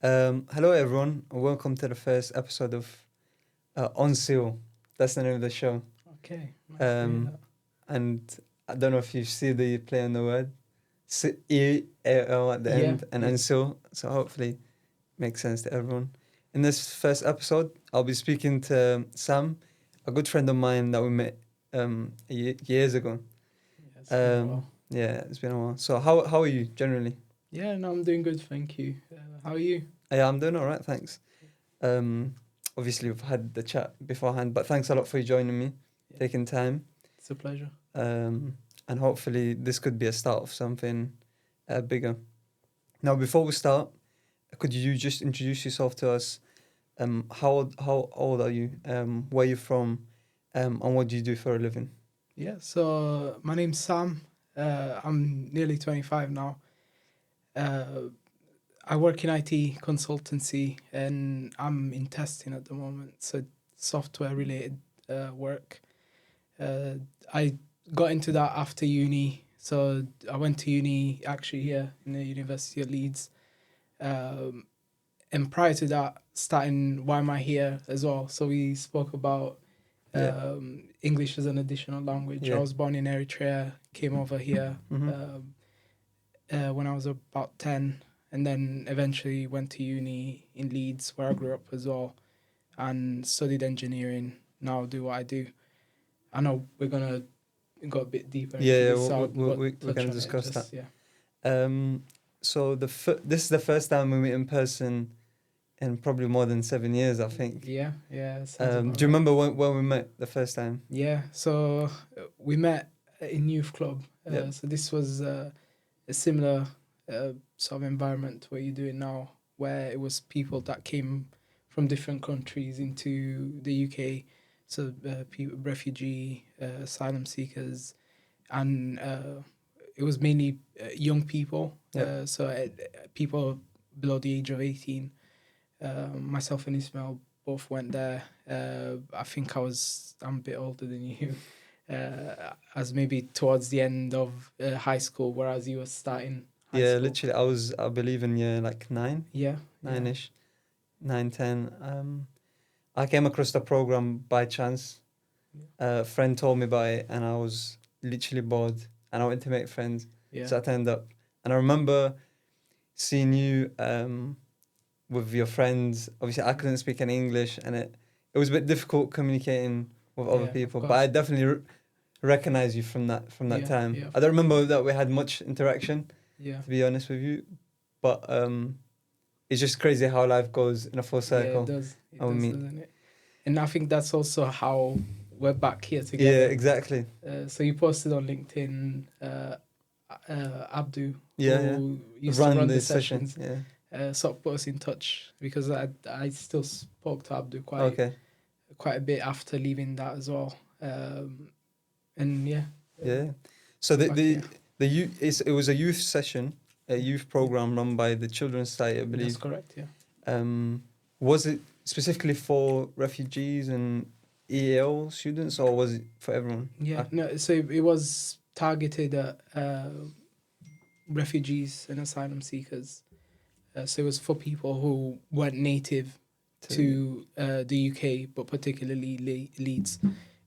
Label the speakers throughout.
Speaker 1: Hello, everyone, and welcome to the first episode of Unseal. That's the name of the show.
Speaker 2: Okay, nice to hear
Speaker 1: Um,
Speaker 2: that.
Speaker 1: and I don't know if you see the play on the word EAL at the
Speaker 2: Yeah,
Speaker 1: end and
Speaker 2: yeah.
Speaker 1: Unseal. So hopefully, makes sense to everyone. In this first episode, I'll be speaking to Sam, a good friend of mine that we met years ago.
Speaker 2: Yeah, it's been a while.
Speaker 1: Yeah, it's been a while. So how are you generally?
Speaker 2: Yeah, no, I'm doing good, thank you. How are you?
Speaker 1: Yeah, I'm doing all right, thanks. Um, Obviously we've had the chat beforehand, but thanks a lot for you joining me,
Speaker 2: Yeah,
Speaker 1: taking time.
Speaker 2: it's a pleasure.
Speaker 1: And hopefully this could be a start of something bigger. Now, before we start, could you just introduce yourself to us? How old are you? Where you from? And what do you do for a living?
Speaker 2: Yeah, so my name's Sam. I'm nearly 25 now. Uh, I work in IT consultancy and I'm in testing at the moment, so software related work. Uh, I got into that after uni, so I went to uni actually here in the University of Leeds. Um, and prior to that, starting Why Am I Here as well. So we spoke about
Speaker 1: Yeah,
Speaker 2: English as an additional language. I
Speaker 1: yeah.
Speaker 2: was born in Eritrea, came over here
Speaker 1: Mm-hmm.
Speaker 2: when I was about 10, and then eventually went to uni in Leeds, where I grew up as well, and studied engineering. Now do what I do. I know we're going to go a bit deeper into
Speaker 1: Yeah,
Speaker 2: this, so
Speaker 1: we're
Speaker 2: touch
Speaker 1: gonna
Speaker 2: on it
Speaker 1: discuss that.
Speaker 2: just, yeah.
Speaker 1: So this is the first time we meet in person in probably more than 7 years, I think.
Speaker 2: Yeah, sounds about
Speaker 1: Do you
Speaker 2: right.
Speaker 1: remember when we met the first time?
Speaker 2: Yeah, so we met in youth club.
Speaker 1: Yep.
Speaker 2: So this was a similar sort of environment where you're doing now, where it was people that came from different countries into the UK, so refugee, asylum seekers, and it was mainly young people.
Speaker 1: Yep.
Speaker 2: People below the age of 18. Myself and Ismail both went there. I think I'm a bit older than you, as maybe towards the end of high school, whereas you were starting high
Speaker 1: Yeah,
Speaker 2: school.
Speaker 1: literally, I believe in year like
Speaker 2: Yeah, yeah,
Speaker 1: nine-ish, 9, 10. I came across the program by chance.
Speaker 2: yeah,
Speaker 1: A friend told me about it, and I was literally bored, and I wanted to make friends,
Speaker 2: yeah,
Speaker 1: so I turned up. And I remember seeing you with your friends. Obviously, I couldn't speak any English, and it was a bit difficult communicating with other
Speaker 2: yeah. Of
Speaker 1: people. But I
Speaker 2: course.
Speaker 1: definitely recognize you from that
Speaker 2: Yeah,
Speaker 1: time.
Speaker 2: yeah,
Speaker 1: I don't remember that we had much interaction,
Speaker 2: yeah,
Speaker 1: to be honest with you, but it's just crazy how life goes in a full
Speaker 2: yeah. It
Speaker 1: circle.
Speaker 2: does. It
Speaker 1: And we
Speaker 2: does,
Speaker 1: meet.
Speaker 2: doesn't it? And I think that's also how we're back here
Speaker 1: Yeah,
Speaker 2: together.
Speaker 1: exactly.
Speaker 2: So you posted on LinkedIn, Abdu,
Speaker 1: Yeah, yeah.
Speaker 2: who used to
Speaker 1: Run
Speaker 2: run the
Speaker 1: the session.
Speaker 2: sessions,
Speaker 1: Yeah.
Speaker 2: sort of put us in touch because I still spoke to Abdu
Speaker 1: Okay.
Speaker 2: quite a bit after leaving that as well. And yeah,
Speaker 1: Yeah. So
Speaker 2: we're back here.
Speaker 1: the it was a youth session, a youth
Speaker 2: Yeah,
Speaker 1: program run by the Children's Society, I
Speaker 2: that's
Speaker 1: believe.
Speaker 2: correct. Yeah.
Speaker 1: Was it specifically for refugees and EAL students, or was it for everyone?
Speaker 2: Yeah. No. So it was targeted at refugees and asylum seekers. So it was for people who weren't native to the UK, but particularly Leeds,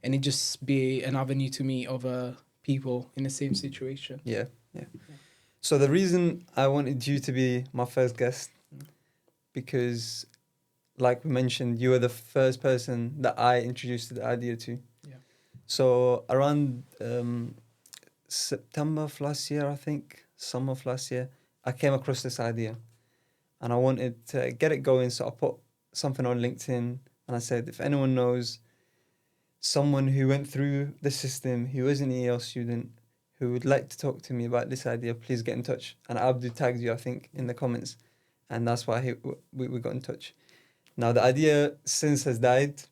Speaker 2: and it just be an avenue to meet other people in the same situation.
Speaker 1: Yeah, yeah.
Speaker 2: Yeah.
Speaker 1: So the reason I wanted you to be my first guest,
Speaker 2: Mm.
Speaker 1: because, like we mentioned, you were the first person that I introduced the idea to.
Speaker 2: Yeah.
Speaker 1: So around September of last year, I think, summer of last year, I came across this idea, and I wanted to get it going. So I put something on LinkedIn, and I said, if anyone knows someone who went through the system, who is an EAL student, who would like to talk to me about this idea, please get in touch. And Abdu tagged you, I think, in the comments, and that's why we got in touch. Now the idea since has died,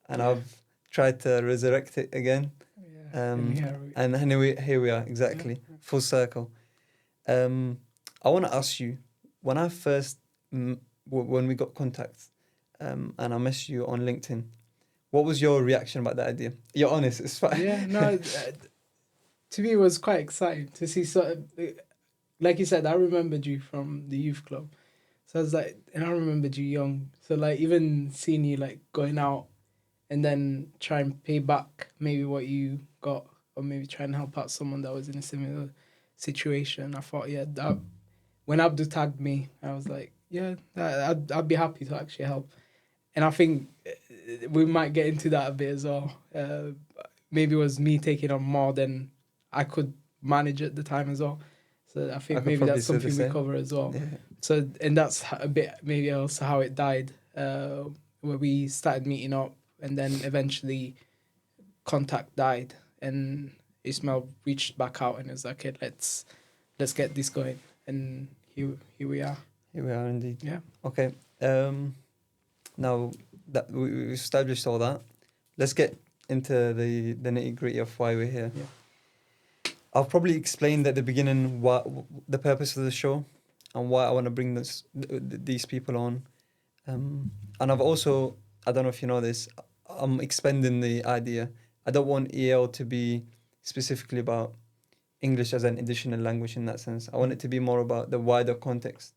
Speaker 1: and
Speaker 2: Yeah.
Speaker 1: I've tried to resurrect it again.
Speaker 2: Yeah. And
Speaker 1: Um,
Speaker 2: here
Speaker 1: and here we are,
Speaker 2: yeah.
Speaker 1: exactly, full circle. Um, I want to ask you, when I first, when we got contact, and I messaged you on LinkedIn, what was your reaction about the idea? You're honest, it's fine.
Speaker 2: Yeah. No. To me, it was quite exciting to see. So, like you said, I remembered you from the youth club. So I was like, and I remembered you young. So like even seeing you like going out and then try and pay back maybe what you got, or maybe try and help out someone that was in a similar situation. I thought, yeah, that when Abdul tagged me, I was like, yeah, I'd be happy to actually help. And I think we might get into that a bit as well. Maybe it was me taking on more than I could manage at the time as well. So I
Speaker 1: I
Speaker 2: think
Speaker 1: could
Speaker 2: maybe
Speaker 1: probably
Speaker 2: that's
Speaker 1: say the
Speaker 2: something we
Speaker 1: same.
Speaker 2: cover as well.
Speaker 1: Yeah.
Speaker 2: So, and that's a bit maybe also how it died, where we started meeting up, and then eventually contact died, and Ismail reached back out and was like, okay, let's get this going, and here we are.
Speaker 1: Here we are indeed.
Speaker 2: Yeah.
Speaker 1: Okay. Now that we established all that, let's get into the nitty gritty of why we're here.
Speaker 2: Yeah.
Speaker 1: I've probably explained at the beginning what the purpose of the show and why I want to bring these people on. And I've also, I don't know if you know this, I'm expanding the idea. I don't want EAL to be specifically about English as an additional language in that sense. I want it to be more about the wider context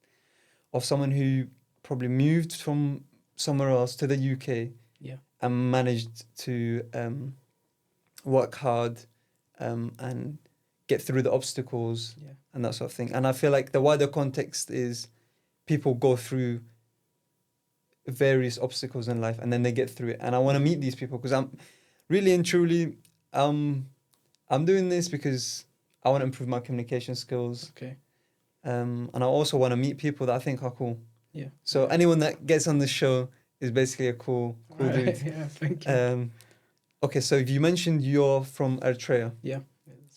Speaker 1: of someone who probably moved from somewhere else to the UK
Speaker 2: Yeah.
Speaker 1: and managed to work hard and get through the obstacles
Speaker 2: Yeah.
Speaker 1: and that sort of thing. And I feel like the wider context is people go through various obstacles in life and then they get through it. And I want to meet these people because I'm really and truly, I'm doing this because I want to improve my communication skills.
Speaker 2: Okay.
Speaker 1: And I also want to meet people that I think are cool.
Speaker 2: Yeah.
Speaker 1: So anyone that gets on the show is basically a cool
Speaker 2: Alright,
Speaker 1: dude.
Speaker 2: yeah. Thank you.
Speaker 1: Okay, so you mentioned you're from Eritrea.
Speaker 2: Yeah.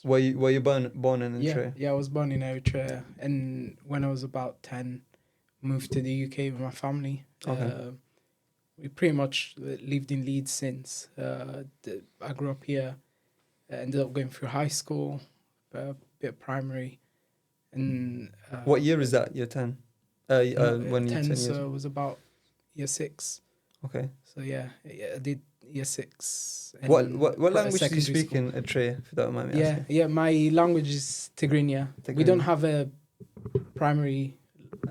Speaker 1: Were you born in Eritrea?
Speaker 2: Yeah, I was born in Eritrea, and when I was about 10, moved to the UK with my family.
Speaker 1: Okay.
Speaker 2: We pretty much lived in Leeds since. I grew up here, ended up going through high school, a bit of primary, and
Speaker 1: What year is that? Year 10? When you're
Speaker 2: 10,
Speaker 1: 10 years
Speaker 2: so it
Speaker 1: old?
Speaker 2: was about year 6.
Speaker 1: Okay.
Speaker 2: So yeah, I did year 6. And
Speaker 1: What language do you
Speaker 2: secondary
Speaker 1: speak
Speaker 2: school.
Speaker 1: in Eritrea, if you don't mind me
Speaker 2: Yeah,
Speaker 1: asking?
Speaker 2: yeah. My language is Tigrinya. We don't have a primary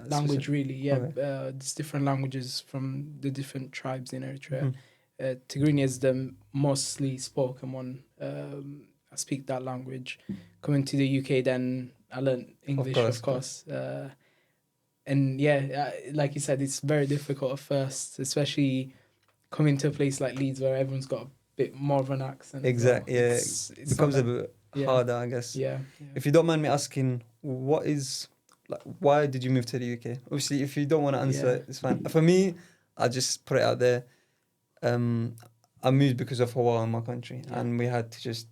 Speaker 2: language really. Yeah,
Speaker 1: Okay.
Speaker 2: there's different languages from the different tribes in Eritrea.
Speaker 1: Mhm.
Speaker 2: Tigrinya is the mostly spoken one. I speak that language. Coming to the UK, then I learned English, of course. And yeah, like you said, it's very difficult at first, especially coming to a place like Leeds where everyone's got a bit more of an accent.
Speaker 1: Exactly. Yeah,
Speaker 2: It's
Speaker 1: becomes
Speaker 2: not
Speaker 1: a
Speaker 2: that,
Speaker 1: bit harder, I guess.
Speaker 2: yeah.
Speaker 1: If you don't mind me asking, why did you move to the UK? Obviously, if you don't want to answer it, it's fine. For me, I just put it out there. I moved because of a war in my country, and we had to just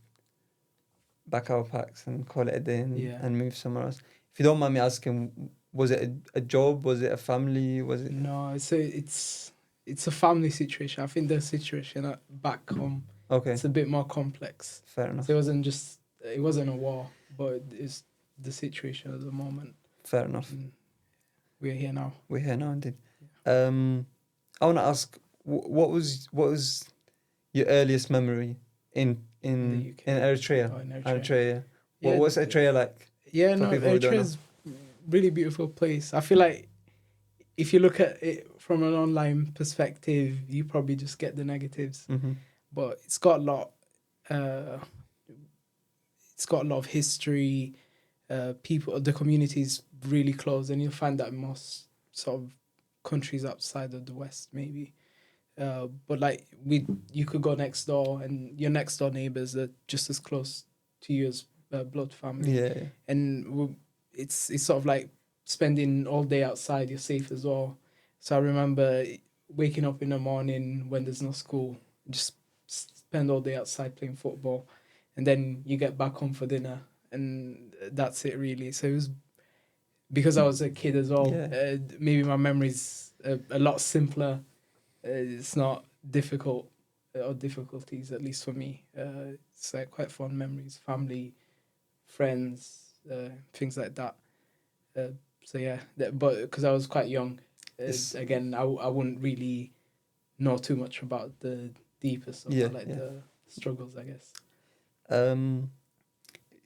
Speaker 1: back our packs and call it a day and move somewhere else. If you don't mind me asking, was it a job? Was it a family? Was it?
Speaker 2: No, it's a family situation. I think the situation back home,
Speaker 1: Okay.
Speaker 2: it's a bit more complex.
Speaker 1: Fair enough.
Speaker 2: So it wasn't a war, but it's the situation at the moment.
Speaker 1: Fair enough.
Speaker 2: And we're here now.
Speaker 1: We're here now, indeed. I want to ask, what was your earliest memory in
Speaker 2: The UK.
Speaker 1: Eritrea?
Speaker 2: Oh, in Eritrea.
Speaker 1: Eritrea.
Speaker 2: Yeah,
Speaker 1: What's Eritrea like?
Speaker 2: Yeah,
Speaker 1: for
Speaker 2: no,
Speaker 1: people who don't
Speaker 2: Eritrea
Speaker 1: know?
Speaker 2: is really beautiful place. I feel like if you look at it from an online perspective, you probably just get the negatives.
Speaker 1: Mm-hmm.
Speaker 2: But it's got a lot. It's got a lot of history. People, the community is really close, and you'll find that in most sort of countries outside of the West, maybe. But like you could go next door, and your next door neighbors are just as close to you as blood family.
Speaker 1: Yeah.
Speaker 2: And it's sort of like spending all day outside. You're safe as well. So I remember waking up in the morning when there's no school, just spend all day outside playing football, and then you get back home for dinner, and that's it really. So it was because I was a kid as well.
Speaker 1: Yeah.
Speaker 2: Maybe my memory's a lot simpler. It's not difficult or difficulties, at least for me. It's like quite fun memories, family, friends, things like that. So yeah, but because I was quite young, again, I wouldn't really know too much about the deeper stuff, the struggles, I guess.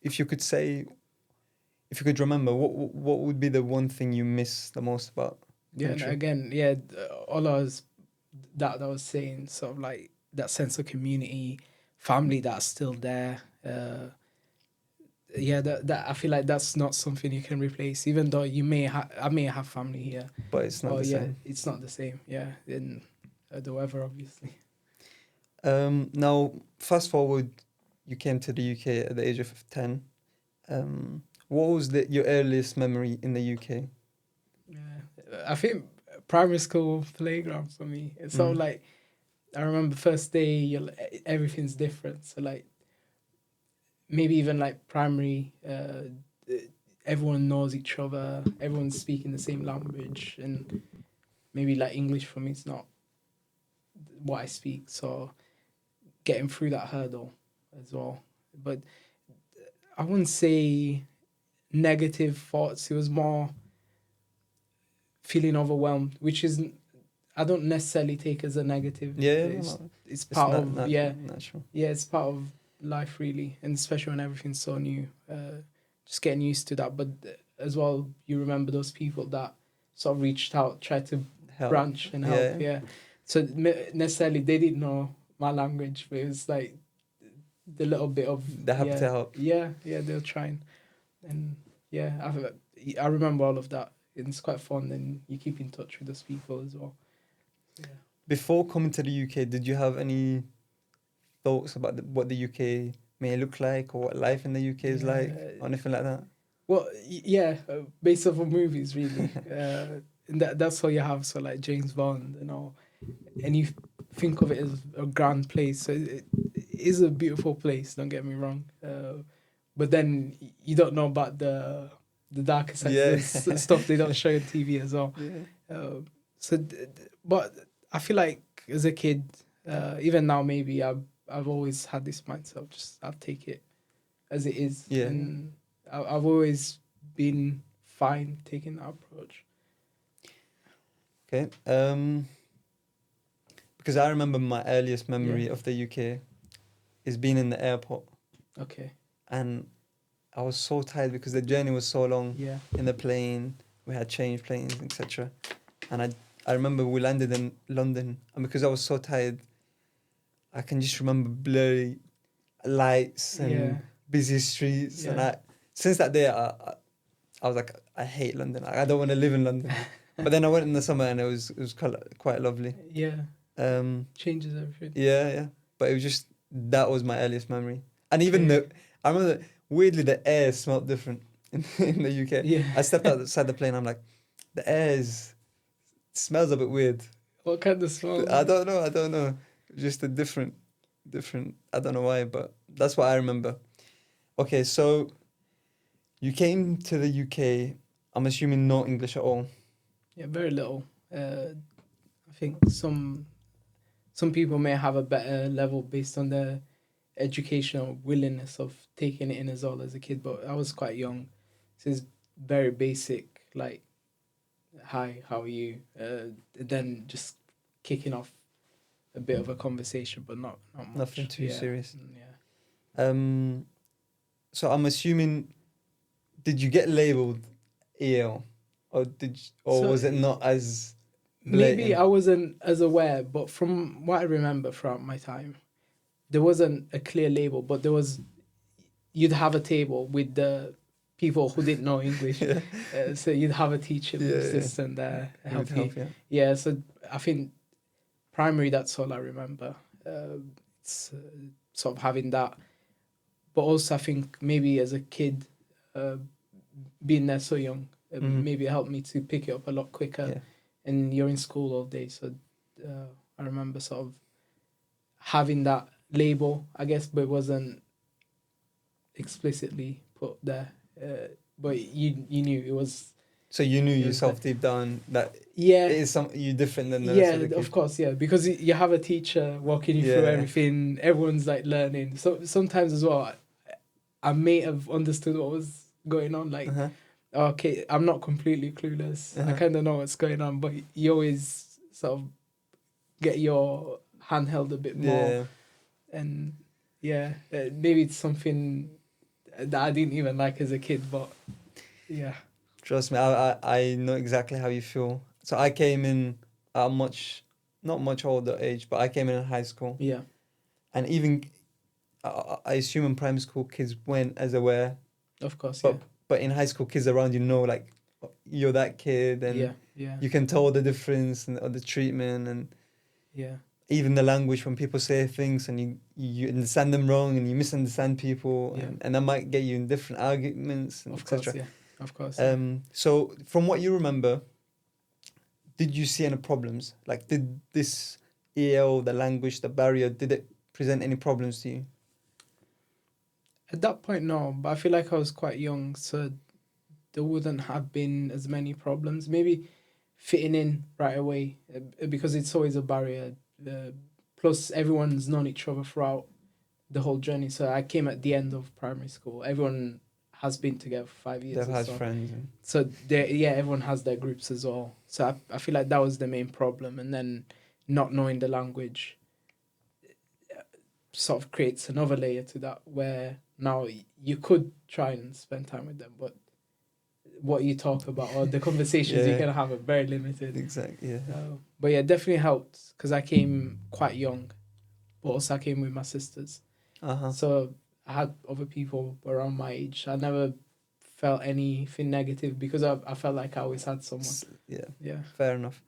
Speaker 1: If you could remember, what would be the one thing you miss the most about
Speaker 2: Yeah, and
Speaker 1: country.
Speaker 2: again, yeah, all I was that I was saying, sort of like that sense of community, family that's still there. Yeah, that I feel like that's not something you can replace, even though I may have family here.
Speaker 1: But it's not
Speaker 2: Oh
Speaker 1: the
Speaker 2: yeah,
Speaker 1: same.
Speaker 2: it's not the same. Yeah, in the weather, obviously.
Speaker 1: Now, fast forward, you came to the UK at the age of 10. What was your earliest memory in the UK?
Speaker 2: Yeah, I think primary school playground for me. It's sort of
Speaker 1: Mm.
Speaker 2: like I remember first day, everything's different. So like maybe even like primary, everyone knows each other. Everyone's speaking the same language, and maybe like English for me is not what I speak. So getting through that hurdle as well. But I wouldn't say negative thoughts. It was more feeling overwhelmed, which is I don't necessarily take as a negative.
Speaker 1: Yeah, no,
Speaker 2: It's
Speaker 1: no,
Speaker 2: it's
Speaker 1: it's
Speaker 2: part
Speaker 1: not,
Speaker 2: of
Speaker 1: not
Speaker 2: yeah
Speaker 1: natural.
Speaker 2: yeah it's part of life really, and especially when everything's so new. Just getting used to that, but as well, you remember those people that sort of reached out, tried to
Speaker 1: Help.
Speaker 2: branch and help.
Speaker 1: Yeah.
Speaker 2: Yeah, so necessarily they didn't know my language, but it was like the little bit of
Speaker 1: They're happy to help.
Speaker 2: yeah they're trying, and yeah I remember all of that, and it's quite fun, and you keep in touch with those people as well. So, yeah.
Speaker 1: Before coming to the UK, did you have any thoughts about what the UK may look like or what life in the UK is like
Speaker 2: Yeah.
Speaker 1: or anything like that?
Speaker 2: Well, yeah, based off of movies, really. And that's all you have. So like James Bond and all, and you think of it as a grand place. So it is a beautiful place. Don't get me wrong. But then you don't know about the darker sides,
Speaker 1: Yeah.
Speaker 2: the stuff they don't show on TV as well.
Speaker 1: Yeah.
Speaker 2: But I feel like as a kid, even now maybe I've always had this mindset of just I'll take it as it is,
Speaker 1: Yeah.
Speaker 2: and I've always been fine taking that approach.
Speaker 1: Okay. Because I remember my earliest memory
Speaker 2: Yeah.
Speaker 1: of the UK is being in the airport,
Speaker 2: Okay.
Speaker 1: and I was so tired because the journey was so long
Speaker 2: Yeah.
Speaker 1: in the plane. We had changed planes, etc. And I remember we landed in London, and because I was so tired, I can just remember blurry lights
Speaker 2: Yeah.
Speaker 1: and busy streets. And
Speaker 2: Yeah.
Speaker 1: since that day, I was like, I hate London. I don't want to live in London. But then I went in the summer, and it was quite lovely.
Speaker 2: Yeah.
Speaker 1: Um,
Speaker 2: Changes everything.
Speaker 1: yeah. But it was just that was my earliest memory. And even
Speaker 2: Okay.
Speaker 1: I remember weirdly the air smelled different in the UK.
Speaker 2: Yeah.
Speaker 1: I stepped outside the plane. I'm like, the air smells a bit weird.
Speaker 2: What kind of smell?
Speaker 1: I don't know. Just a different. I don't know why, but that's what I remember. Okay, so you came to the UK. I'm assuming no English at all.
Speaker 2: Yeah, very little. I think some people may have a better level based on their educational willingness of taking it in as well as a kid, but I was quite young, so it's very basic, like hi, how are you? Then just kicking off a bit of a conversation, but not much.
Speaker 1: Nothing too
Speaker 2: Yeah.
Speaker 1: serious.
Speaker 2: Yeah.
Speaker 1: So I'm assuming, did you get labelled EAL, or
Speaker 2: So
Speaker 1: was it not as
Speaker 2: maybe
Speaker 1: blatant?
Speaker 2: I wasn't as aware, but from what I remember throughout my time, there wasn't a clear label, but you'd have a table with the people who didn't know English.
Speaker 1: Yeah.
Speaker 2: So you'd have a teaching
Speaker 1: Yeah.
Speaker 2: assistant there
Speaker 1: It
Speaker 2: help
Speaker 1: would
Speaker 2: you.
Speaker 1: help, yeah.
Speaker 2: Yeah, so I think primary, that's all I remember. It's sort of having that. But also, I think maybe as a kid, being there so young,
Speaker 1: Mhm.
Speaker 2: maybe it helped me to pick it up a lot quicker.
Speaker 1: Yeah.
Speaker 2: And you're in school all day. So I remember sort of having that label, I guess, but it wasn't explicitly put there. But you knew it was.
Speaker 1: So you knew
Speaker 2: It was
Speaker 1: yourself deep down that
Speaker 2: Yeah.
Speaker 1: it is you different than the rest of the kids.
Speaker 2: Of course, yeah, because you have a teacher walking you through
Speaker 1: Yeah.
Speaker 2: everything. Everyone's like learning. So sometimes as well, I may have understood what was going on. Like,
Speaker 1: Uh-huh.
Speaker 2: okay, I'm not completely clueless. I kind of know what's going on, but you always sort of get your hand held a bit more.
Speaker 1: Yeah.
Speaker 2: And yeah, maybe it's something that I didn't even like as a kid, but yeah.
Speaker 1: Trust me, I know exactly how you feel. So I came in at a not much older age, but I came in high school.
Speaker 2: Yeah.
Speaker 1: And even, I assume in primary school, kids weren't as aware.
Speaker 2: Of course.
Speaker 1: But but in high school, kids around you know, like, you're that kid, and
Speaker 2: Yeah.
Speaker 1: you can tell the difference and or the treatment, and
Speaker 2: Yeah.
Speaker 1: even the language when people say things and you understand them wrong and you misunderstand people,
Speaker 2: Yeah.
Speaker 1: and that might get you in different arguments and
Speaker 2: Of course.
Speaker 1: etc.
Speaker 2: Yeah. Of course. Yeah.
Speaker 1: So from what you remember, did you see any problems? Like, did this EAL, the language, the barrier, did it present any problems to you?
Speaker 2: At that point, no, but I feel like I was quite young, so there wouldn't have been as many problems. Maybe fitting in right away, because it's always a barrier. Plus, everyone's known each other throughout the whole journey. So I came at the end of primary school. Everyone has been together for 5 years.
Speaker 1: They've
Speaker 2: or
Speaker 1: had
Speaker 2: so.
Speaker 1: friends. And
Speaker 2: So everyone has their groups as well. So I feel like that was the main problem, and then not knowing the language sort of creates another layer to that, where now you could try and spend time with them, but what you talk about or the conversations you
Speaker 1: Yeah.
Speaker 2: can have are very limited.
Speaker 1: exactly, yeah.
Speaker 2: But yeah, definitely helped because I came quite young, but also I came with my sisters.
Speaker 1: Uh-huh.
Speaker 2: So I had other people around my age. I never felt anything negative because I felt like I always had someone.
Speaker 1: Yeah,
Speaker 2: Yeah.
Speaker 1: fair enough.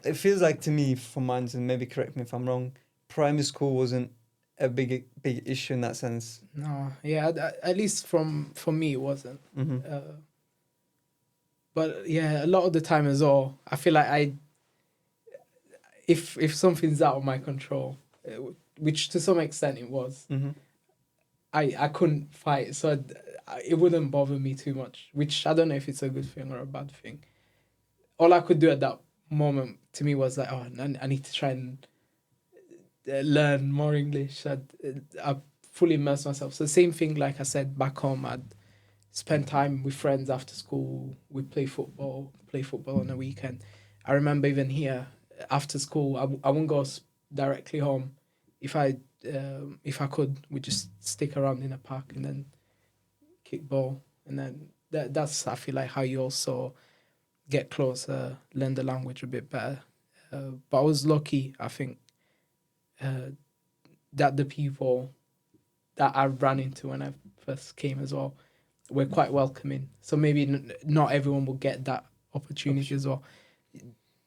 Speaker 1: It feels like to me, from mine, and maybe correct me if I'm wrong, primary school wasn't a big issue in that sense.
Speaker 2: No, yeah, at least for me it wasn't.
Speaker 1: Mm-hmm.
Speaker 2: But yeah, a lot of the time as well, I feel like if something's out of my control, which to some extent it was,
Speaker 1: Mm-hmm.
Speaker 2: I couldn't fight, so it wouldn't bother me too much. Which I don't know if it's a good thing or a bad thing. All I could do at that moment to me was like, oh, I need to try and learn more English. I fully immersed myself. So same thing, like I said, back home, I'd spend time with friends after school. We'd play football on the weekend. I remember even here, after school, I wouldn't go directly home. If I could, we'd just stick around in a park and then kick ball. And then that's, I feel like, how you also get closer, learn the language a bit better. But I was lucky, I think, that the people that I ran into when I first came as well were quite welcoming. So maybe not everyone will get that opportunity as well.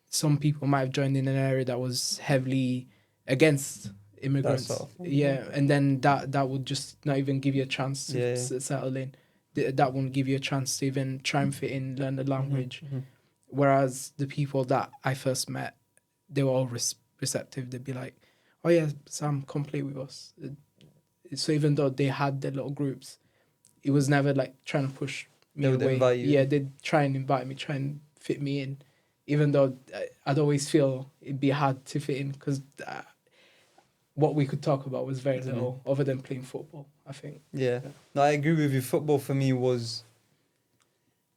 Speaker 2: Some people might have joined in an area that was heavily against immigrants. Yeah, and then that would just not even give you a chance to settle in. That wouldn't give you a chance to even try and fit in, learn the language.
Speaker 1: Mm-hmm.
Speaker 2: Whereas the people that I first met, they were all receptive. They'd be like, oh yeah, Sam, come play with us. So even though they had their little groups, it was never like trying to push me away.
Speaker 1: Invite you.
Speaker 2: Yeah, they'd try and invite me, try and fit me in. Even though I'd always feel it'd be hard to fit in because what we could talk about was very little other than playing football, I think.
Speaker 1: Yeah. No, I agree with you. Football for me was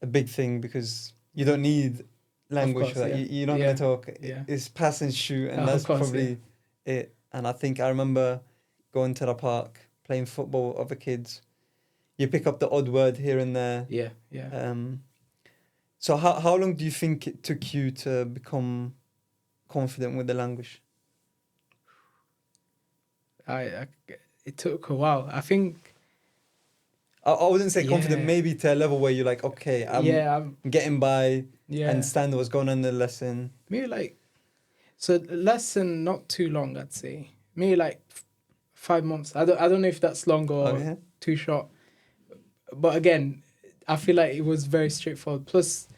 Speaker 1: a big thing because you don't need language for that. You're not going to talk.
Speaker 2: Yeah.
Speaker 1: It's pass and shoot, and that's probably it. And I think I remember going to the park, playing football with other kids. You pick up the odd word here and there.
Speaker 2: Yeah, yeah.
Speaker 1: So how long do you think it took you to become confident with the language?
Speaker 2: It took a while. I think
Speaker 1: I wouldn't say confident, maybe to a level where you're like, okay, I'm getting by, understand what's going on in the lesson.
Speaker 2: Maybe like, so lesson not too long, I'd say. Maybe like 5 months. I don't know if that's long or too short. But again, I feel like it was very straightforward. Plus,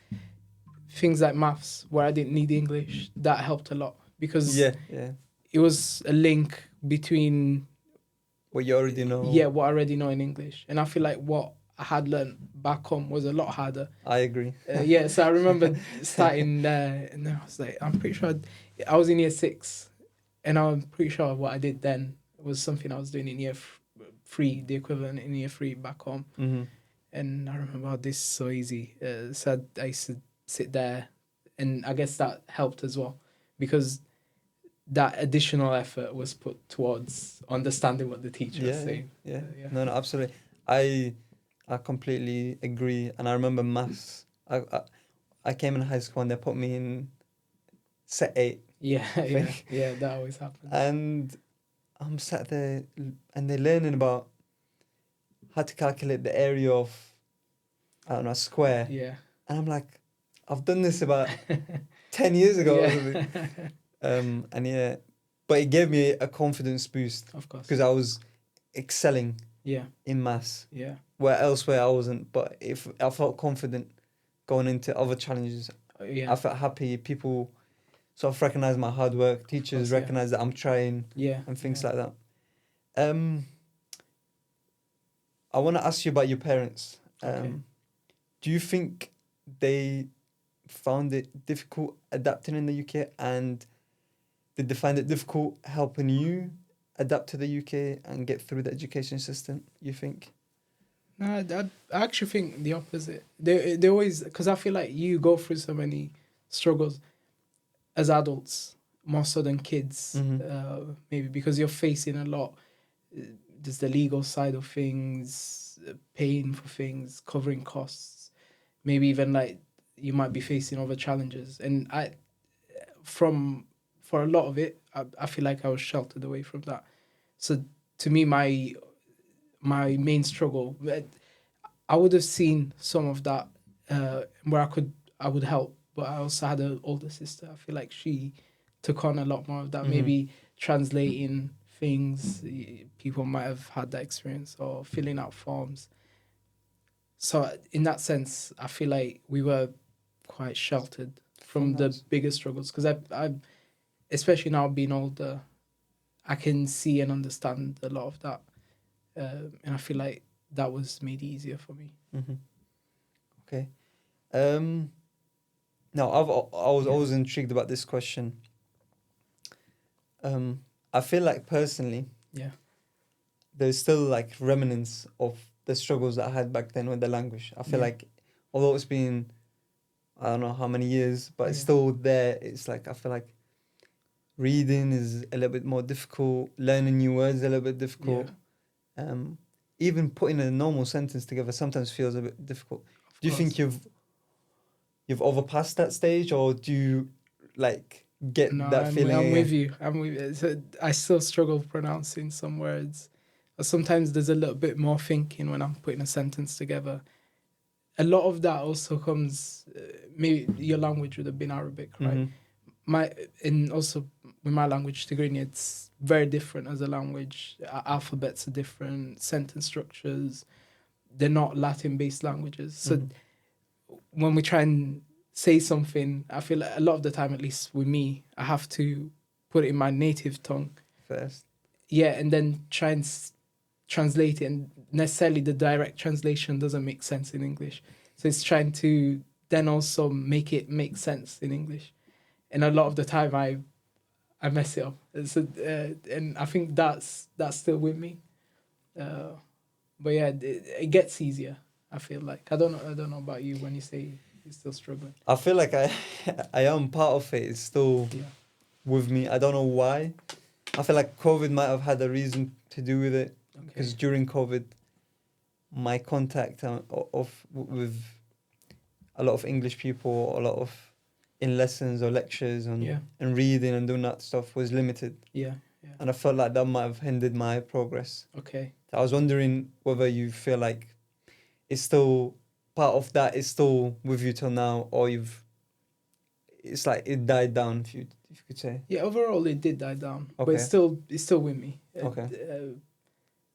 Speaker 2: things like maths, where I didn't need English, that helped a lot because it was a link between
Speaker 1: what you already know.
Speaker 2: Yeah, what I already know in English. And I feel like what I had learned back home was a lot harder.
Speaker 1: I agree.
Speaker 2: So I remember starting there, and then I was like, I'm pretty sure I was in year 6, and I'm pretty sure what I did then was something I was doing in year 3, the equivalent in year 3 back home.
Speaker 1: Mm-hmm.
Speaker 2: And I remember, oh, this is so easy. So I used to sit there, and I guess that helped as well because that additional effort was put towards understanding what the teacher was saying.
Speaker 1: No, absolutely. I I completely agree. And I remember maths. I came in high school and they put me in set 8.
Speaker 2: Yeah,
Speaker 1: I
Speaker 2: yeah,
Speaker 1: think.
Speaker 2: yeah. That always happens.
Speaker 1: And I'm sat there and they're learning about how to calculate the area of, I don't know, a square.
Speaker 2: Yeah.
Speaker 1: And I'm like, I've done this about 10 years ago or something. And yeah, but it gave me a confidence boost
Speaker 2: Of course.
Speaker 1: because I was excelling
Speaker 2: Yeah,
Speaker 1: in maths,
Speaker 2: yeah,
Speaker 1: where elsewhere I wasn't. But if I felt confident going into other challenges,
Speaker 2: yeah.
Speaker 1: I felt happy. People sort of recognize my hard work. Teachers
Speaker 2: course, yeah.
Speaker 1: recognize that I'm trying
Speaker 2: Yeah.
Speaker 1: and things
Speaker 2: yeah.
Speaker 1: like that. I want to ask you about your parents.
Speaker 2: Okay.
Speaker 1: Do you think they found it difficult adapting in the UK, and did they find it difficult helping you adapt to the UK and get through the education system, you think?
Speaker 2: No, I actually think the opposite. They always, because I feel like you go through so many struggles as adults more so than kids.
Speaker 1: Mm-hmm.
Speaker 2: Maybe because you're facing a lot. There's the legal side of things, paying for things, covering costs. Maybe even like you might be facing other challenges. And for a lot of it, I feel like I was sheltered away from that. So to me, my main struggle, I would have seen some of that where I would help, but I also had an older sister. I feel like she took on a lot more of that.
Speaker 1: Mm-hmm.
Speaker 2: Maybe translating things, people might have had that experience, or filling out forms. So in that sense, I feel like we were quite sheltered from the bigger struggles, because I especially now being older, I can see and understand a lot of that, and I feel like that was made easier for me.
Speaker 1: Mm-hmm. Okay. Now I was always intrigued about this question. I feel like personally,
Speaker 2: Yeah,
Speaker 1: there's still like remnants of the struggles that I had back then with the language. I feel
Speaker 2: Yeah.
Speaker 1: like, although it's been, I don't know how many years, but it's
Speaker 2: Yeah.
Speaker 1: still there. It's like, I feel like reading is a little bit more difficult, learning new words is a little bit difficult. Even putting a normal sentence together sometimes feels a bit difficult.
Speaker 2: of
Speaker 1: Do you think
Speaker 2: course.
Speaker 1: you've overpassed that stage, or do you like get
Speaker 2: No,
Speaker 1: that feeling
Speaker 2: I'm
Speaker 1: again?
Speaker 2: with you. I'm with you. So I still struggle pronouncing some words. Sometimes there's a little bit more thinking when I'm putting a sentence together. A lot of that also comes, maybe your language would have been Arabic, right? And also with my language, Tigrinya, it's very different as a language. Alphabets are different, sentence structures. They're not Latin-based languages. So when we try and say something, I feel like a lot of the time, at least with me, I have to put it in my native tongue.
Speaker 1: First.
Speaker 2: Yeah, and then try and translate it. And necessarily the direct translation doesn't make sense in English. So it's trying to then also make it make sense in English. And a lot of the time I mess it up. So, and I think that's still with me. But yeah, it gets easier. I feel like I don't know about you when you say you're still struggling.
Speaker 1: I feel like I am part of it. It's still
Speaker 2: Yeah.
Speaker 1: with me. I don't know why. I feel like COVID might have had a reason to do with it, because during COVID, my contact with a lot of English people, a lot of in lessons or lectures and reading and doing that stuff was limited.
Speaker 2: Yeah.
Speaker 1: And I felt like that might have hindered my progress.
Speaker 2: Okay.
Speaker 1: I was wondering whether you feel like it's still part of that is still with you till now, or it's like it died down, if you could say.
Speaker 2: Yeah, overall it did die down, but
Speaker 1: Okay.
Speaker 2: it's still with me.
Speaker 1: Okay.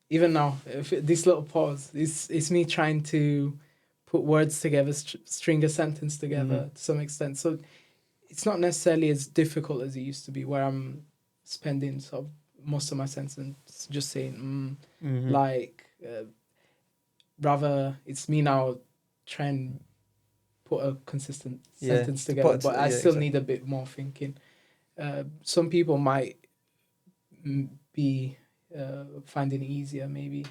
Speaker 2: Even now, this little pause, it's me trying to put words together, string a sentence together to some extent. So it's not necessarily as difficult as it used to be, where I'm spending sort of most of my sentences just saying like. Rather, it's me now trying put a consistent sentence together, but I still need a bit more thinking. Some people might be finding it easier, maybe,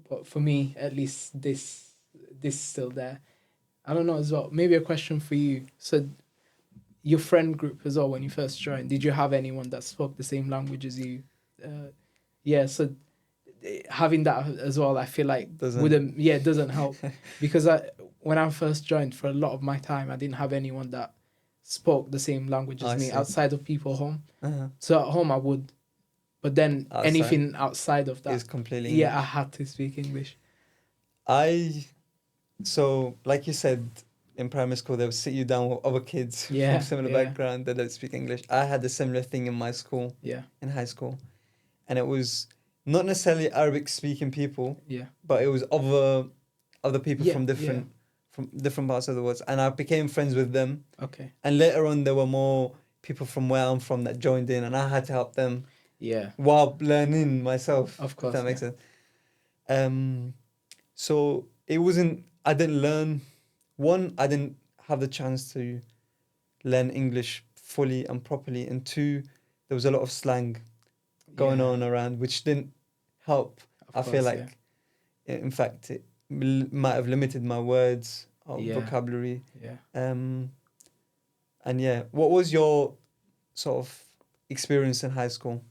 Speaker 2: but for me, at least, this is still there. I don't know as well. Maybe a question for you. So, your friend group as well, when you first joined, did you have anyone that spoke the same language as you? Yeah. So, having that as well, I feel like
Speaker 1: Doesn't.
Speaker 2: it doesn't help because when I first joined, for a lot of my time, I didn't have anyone that spoke the same language as
Speaker 1: I
Speaker 2: me
Speaker 1: see.
Speaker 2: outside of people home.
Speaker 1: Uh-huh.
Speaker 2: So at home I would, but then
Speaker 1: Outside
Speaker 2: anything outside of
Speaker 1: is
Speaker 2: that,
Speaker 1: completely
Speaker 2: yeah,
Speaker 1: English.
Speaker 2: I had to speak English.
Speaker 1: So like you said, in primary school they would sit you down with other kids from
Speaker 2: Yeah,
Speaker 1: similar
Speaker 2: yeah,
Speaker 1: background that don't speak English. I had a similar thing in my school,
Speaker 2: yeah,
Speaker 1: in high school, and it was not necessarily Arabic speaking people,
Speaker 2: yeah,
Speaker 1: but it was other people
Speaker 2: yeah, yeah.
Speaker 1: from different parts of the world, and I became friends with them.
Speaker 2: Okay.
Speaker 1: And later on, there were more people from where I'm from that joined in, and I had to help them
Speaker 2: Yeah,
Speaker 1: while learning myself,
Speaker 2: of
Speaker 1: if that
Speaker 2: course.
Speaker 1: makes
Speaker 2: Yeah,
Speaker 1: sense. So it wasn't. I didn't learn. One, I didn't have the chance to learn English fully and properly, and two, there was a lot of slang going
Speaker 2: yeah,
Speaker 1: on around, which didn't help.
Speaker 2: of
Speaker 1: I feel
Speaker 2: course. Yeah,
Speaker 1: like, in fact, it might have limited my words or
Speaker 2: yeah,
Speaker 1: vocabulary.
Speaker 2: yeah.
Speaker 1: Um, and yeah, what was your sort of experience in high school?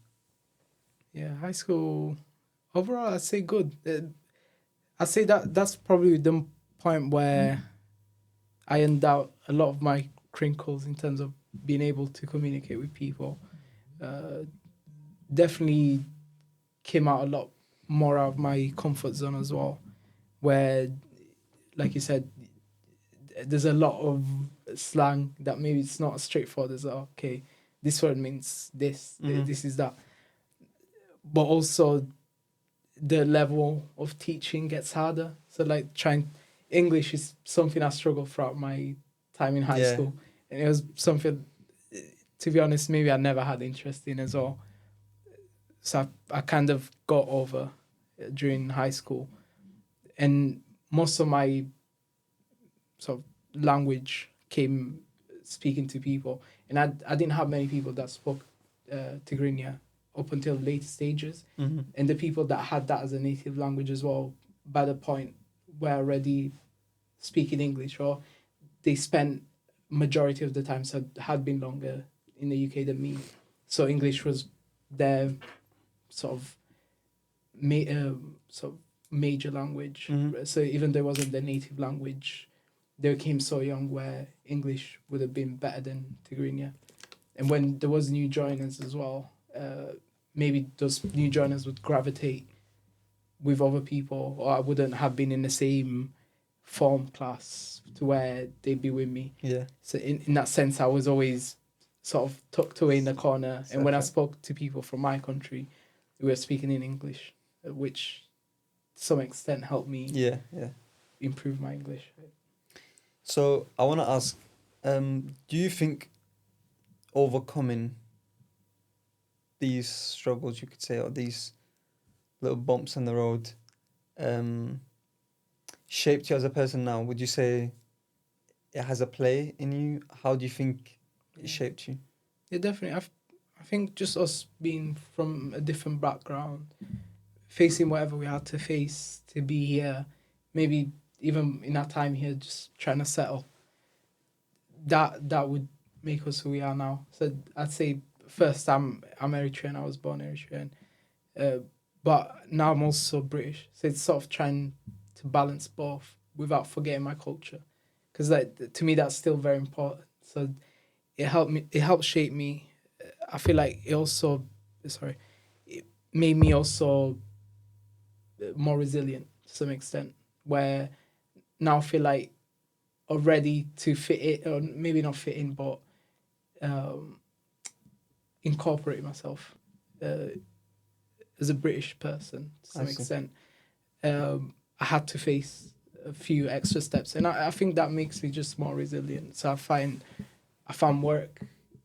Speaker 2: Yeah, high school overall, I'd say good. I'd say that's probably the point where I end out a lot of my crinkles in terms of being able to communicate with people. Uh, Definitely came out a lot more out of my comfort zone as well, where, like you said, there's a lot of slang that maybe it's not as straightforward as, okay, this word means this,
Speaker 1: Mm-hmm.
Speaker 2: this is that. But also the level of teaching gets harder. So like English is something I struggled throughout my time in high
Speaker 1: Yeah.
Speaker 2: school, and it was something, to be honest, maybe I never had interest in as well. So I kind of got over during high school, and most of my sort of language came speaking to people, and I didn't have many people that spoke Tigrinya up until later stages,
Speaker 1: Mm-hmm.
Speaker 2: and the people that had that as a native language as well, by the point were already speaking English, or they spent majority of the time, so had been longer in the UK than me, so English was their sort of sort of major language.
Speaker 1: Mm-hmm.
Speaker 2: So even though it wasn't their native language, they came so young where English would have been better than Tigrinya. And when there was new joiners as well, maybe those new joiners would gravitate with other people, or I wouldn't have been in the same form class to where they'd be with me.
Speaker 1: Yeah.
Speaker 2: So in that sense, I was always sort of tucked away in the corner. And when I spoke to people from my country, we were speaking in English, which to some extent helped me
Speaker 1: Yeah. Yeah.
Speaker 2: improve my English.
Speaker 1: So I want to ask, do you think overcoming these struggles, you could say, or these little bumps on the road, um, shaped you as a person now? Would you say it has a play in you? How do you think it
Speaker 2: Yeah,
Speaker 1: shaped you?
Speaker 2: yeah, definitely. I think just us being from a different background, facing whatever we had to face to be here, maybe even in our time here, just trying to settle, that would make us who we are now. So I'd say first I'm Eritrean. I was born Eritrean, but now I'm also British. So it's sort of trying to balance both without forgetting my culture, because like to me that's still very important. So it helped me. It helped shape me. I feel like it also, sorry, it made me also more resilient to some extent. Where now I feel like ready to fit it, or maybe not fit in, but um, incorporate myself uh, as a British person to
Speaker 1: I
Speaker 2: some
Speaker 1: see.
Speaker 2: extent. I had to face a few extra steps, and I think that makes me just more resilient. So I found work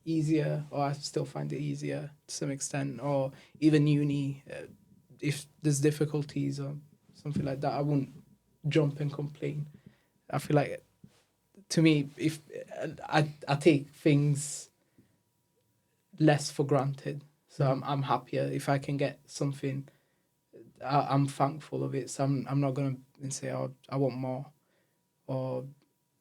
Speaker 2: easier, or I still find it easier to some extent, or even uni. If there's difficulties or something like that, I won't jump and complain. I feel like, to me, if I take things less for granted, so
Speaker 1: Mhm.
Speaker 2: I'm happier if I can get something. I'm thankful of it, so I'm not gonna say, oh, I want more, or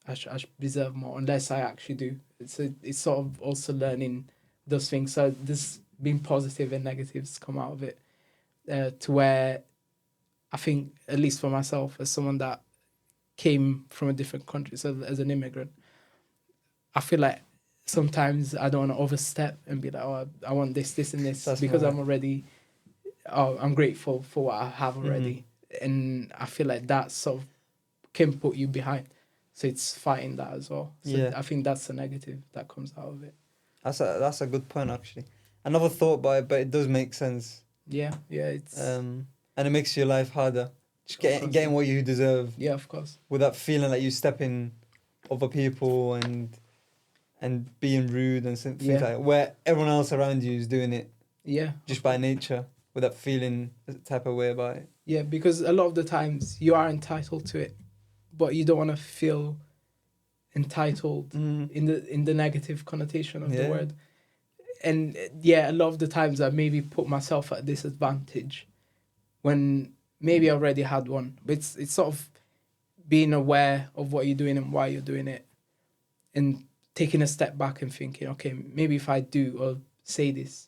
Speaker 2: I should deserve more, unless I actually do. It's sort of also learning those things. So there's been positive and negatives come out of it, to where I think, at least for myself, as someone that came from a different country, so as an immigrant, I feel like sometimes I don't want to overstep and be like, oh, I want this, this, and this,
Speaker 1: That's
Speaker 2: because
Speaker 1: not
Speaker 2: I'm already, I'm grateful for what I have already. And I feel like that sort of can put you behind. So it's fighting that as well. So
Speaker 1: Yeah.
Speaker 2: I think that's the negative that comes out of it.
Speaker 1: That's a good point, actually. I never thought about it, but it does make sense.
Speaker 2: Yeah, it's...
Speaker 1: And it makes your life harder. Just getting
Speaker 2: yeah.
Speaker 1: what you deserve.
Speaker 2: Yeah, of course.
Speaker 1: Without feeling like you step in other people and being rude and things like that, where everyone else around you is doing it just by nature, without feeling a type of way about it.
Speaker 2: Yeah, because a lot of the times you are entitled to it, but you don't want to feel entitled in the negative connotation of the word. And a lot of the times I maybe put myself at disadvantage when maybe I already had one. But it's sort of being aware of what you're doing and why you're doing it, and taking a step back and thinking, okay, maybe if I do or say this,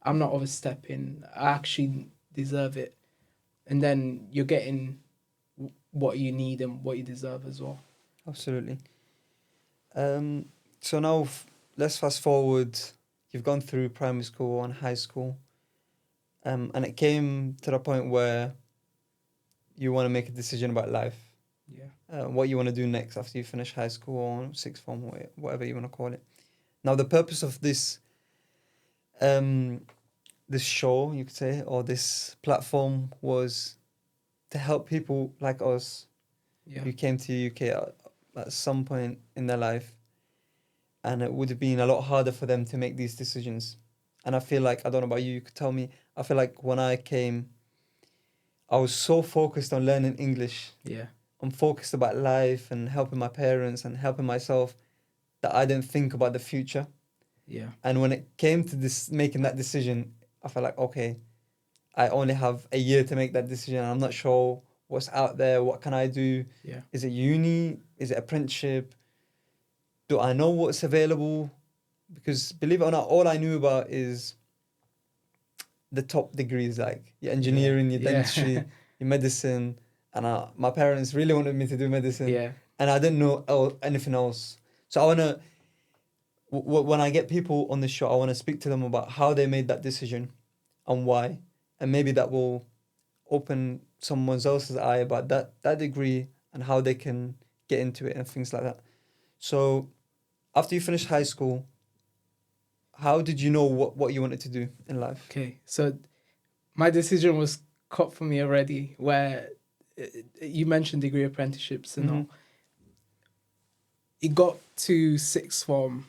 Speaker 2: I'm not overstepping. I actually deserve it. And then you're getting what you need and what you deserve as well.
Speaker 1: Absolutely. So now let's fast forward. You've gone through primary school and high school. And it came to the point where you want to make a decision about life.
Speaker 2: Yeah.
Speaker 1: What you want to do next after you finish high school or sixth form, whatever you want to call it. Now, the purpose of this this show, you could say, or this platform, was to help people like us who came to the UK at some point in their life, and it would have been a lot harder for them to make these decisions. And I feel like, I don't know about you, you could tell me, I feel like when I came, I was so focused on learning English.
Speaker 2: Yeah.
Speaker 1: I'm focused about life and helping my parents and helping myself, that I didn't think about the future.
Speaker 2: Yeah.
Speaker 1: And when it came to this making that decision, I felt like, okay, I only have a year to make that decision. I'm not sure what's out there. What can I do?
Speaker 2: Yeah.
Speaker 1: Is it uni? Is it apprenticeship? Do I know what's available? Because believe it or not, all I knew about is the top degrees, like your engineering, your dentistry, your medicine. And my parents really wanted me to do medicine.
Speaker 2: Yeah.
Speaker 1: And I didn't know anything else. So I want to, when I get people on the show, I want to speak to them about how they made that decision and why. And maybe that will open someone else's eye about that degree and how they can get into it and things like that. So after you finished high school, how did you know what you wanted to do in life?
Speaker 2: Okay, so my decision was cut for me already, where you mentioned degree apprenticeships and all. It got to sixth form,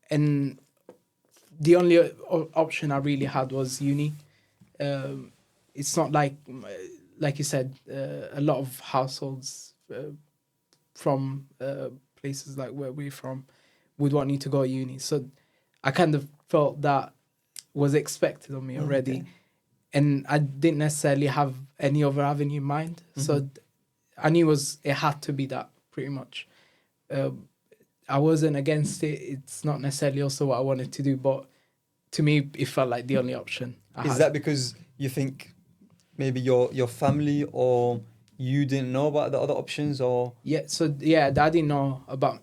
Speaker 2: and the only option I really had was uni. It's not like you said, a lot of households from places like where we're from would want you to go to uni. So I kind of felt that was expected of me already. Okay. And I didn't necessarily have any other avenue in mind. Mm-hmm. So I knew it had to be that, pretty much. I wasn't against it. It's not necessarily also what I wanted to do, but to me, it felt like the only option I had.
Speaker 1: Is that because you think maybe your family or you didn't know about the other options, or?
Speaker 2: Yeah, so I didn't know about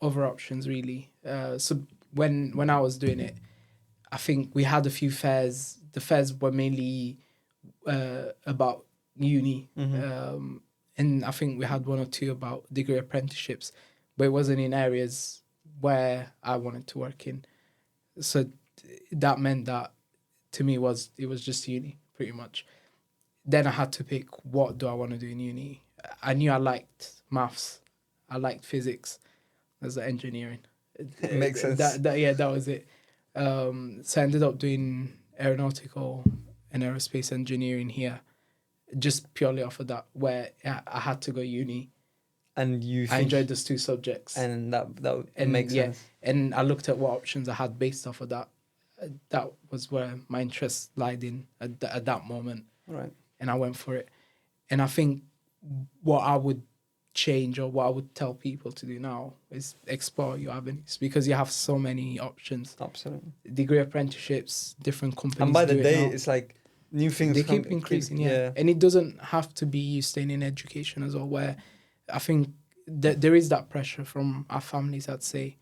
Speaker 2: other options, really. So when I was doing it, I think we had a few fairs. The fairs were mainly about uni. Mm-hmm. And I think we had one or two about degree apprenticeships, but it wasn't in areas where I wanted to work in. So that meant that to me it was just uni, pretty much. Then I had to pick, what do I want to do in uni? I knew I liked maths. I liked physics. There's engineering.
Speaker 1: It makes sense.
Speaker 2: That was it. So I ended up doing aeronautical and aerospace engineering here, just purely off of that, where I had to go uni.
Speaker 1: And I
Speaker 2: enjoyed those two subjects.
Speaker 1: And that makes sense.
Speaker 2: And I looked at what options I had based off of that. That was where my interest lied in at that moment.
Speaker 1: Right.
Speaker 2: And I went for it. And I think what I would change, or what I would tell people to do now, is explore your avenues, because you have so many options.
Speaker 1: Absolutely.
Speaker 2: Degree apprenticeships, different companies.
Speaker 1: And by the day, it's like new things
Speaker 2: They
Speaker 1: come.
Speaker 2: keep increasing, yeah. And it doesn't have to be you staying in education as well, where I think that there is that pressure from our families, I'd say.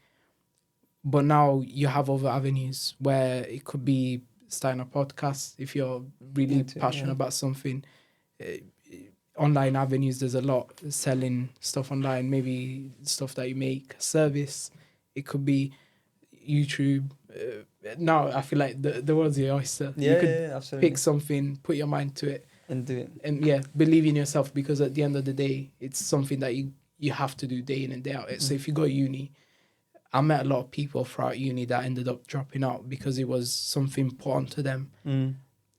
Speaker 2: But now you have other avenues where it could be starting a podcast if you're really passionate about something. Uh, Online avenues, there's a lot selling stuff online, maybe stuff that you make, service. It could be YouTube. Now I feel like the world's your oyster. You could
Speaker 1: absolutely.
Speaker 2: pick something, put your mind to it,
Speaker 1: and do it.
Speaker 2: and believe in yourself, because at the end of the day, it's something that you have to do day in and day out. So if you go uni, I met a lot of people throughout uni that ended up dropping out because it was something put onto them.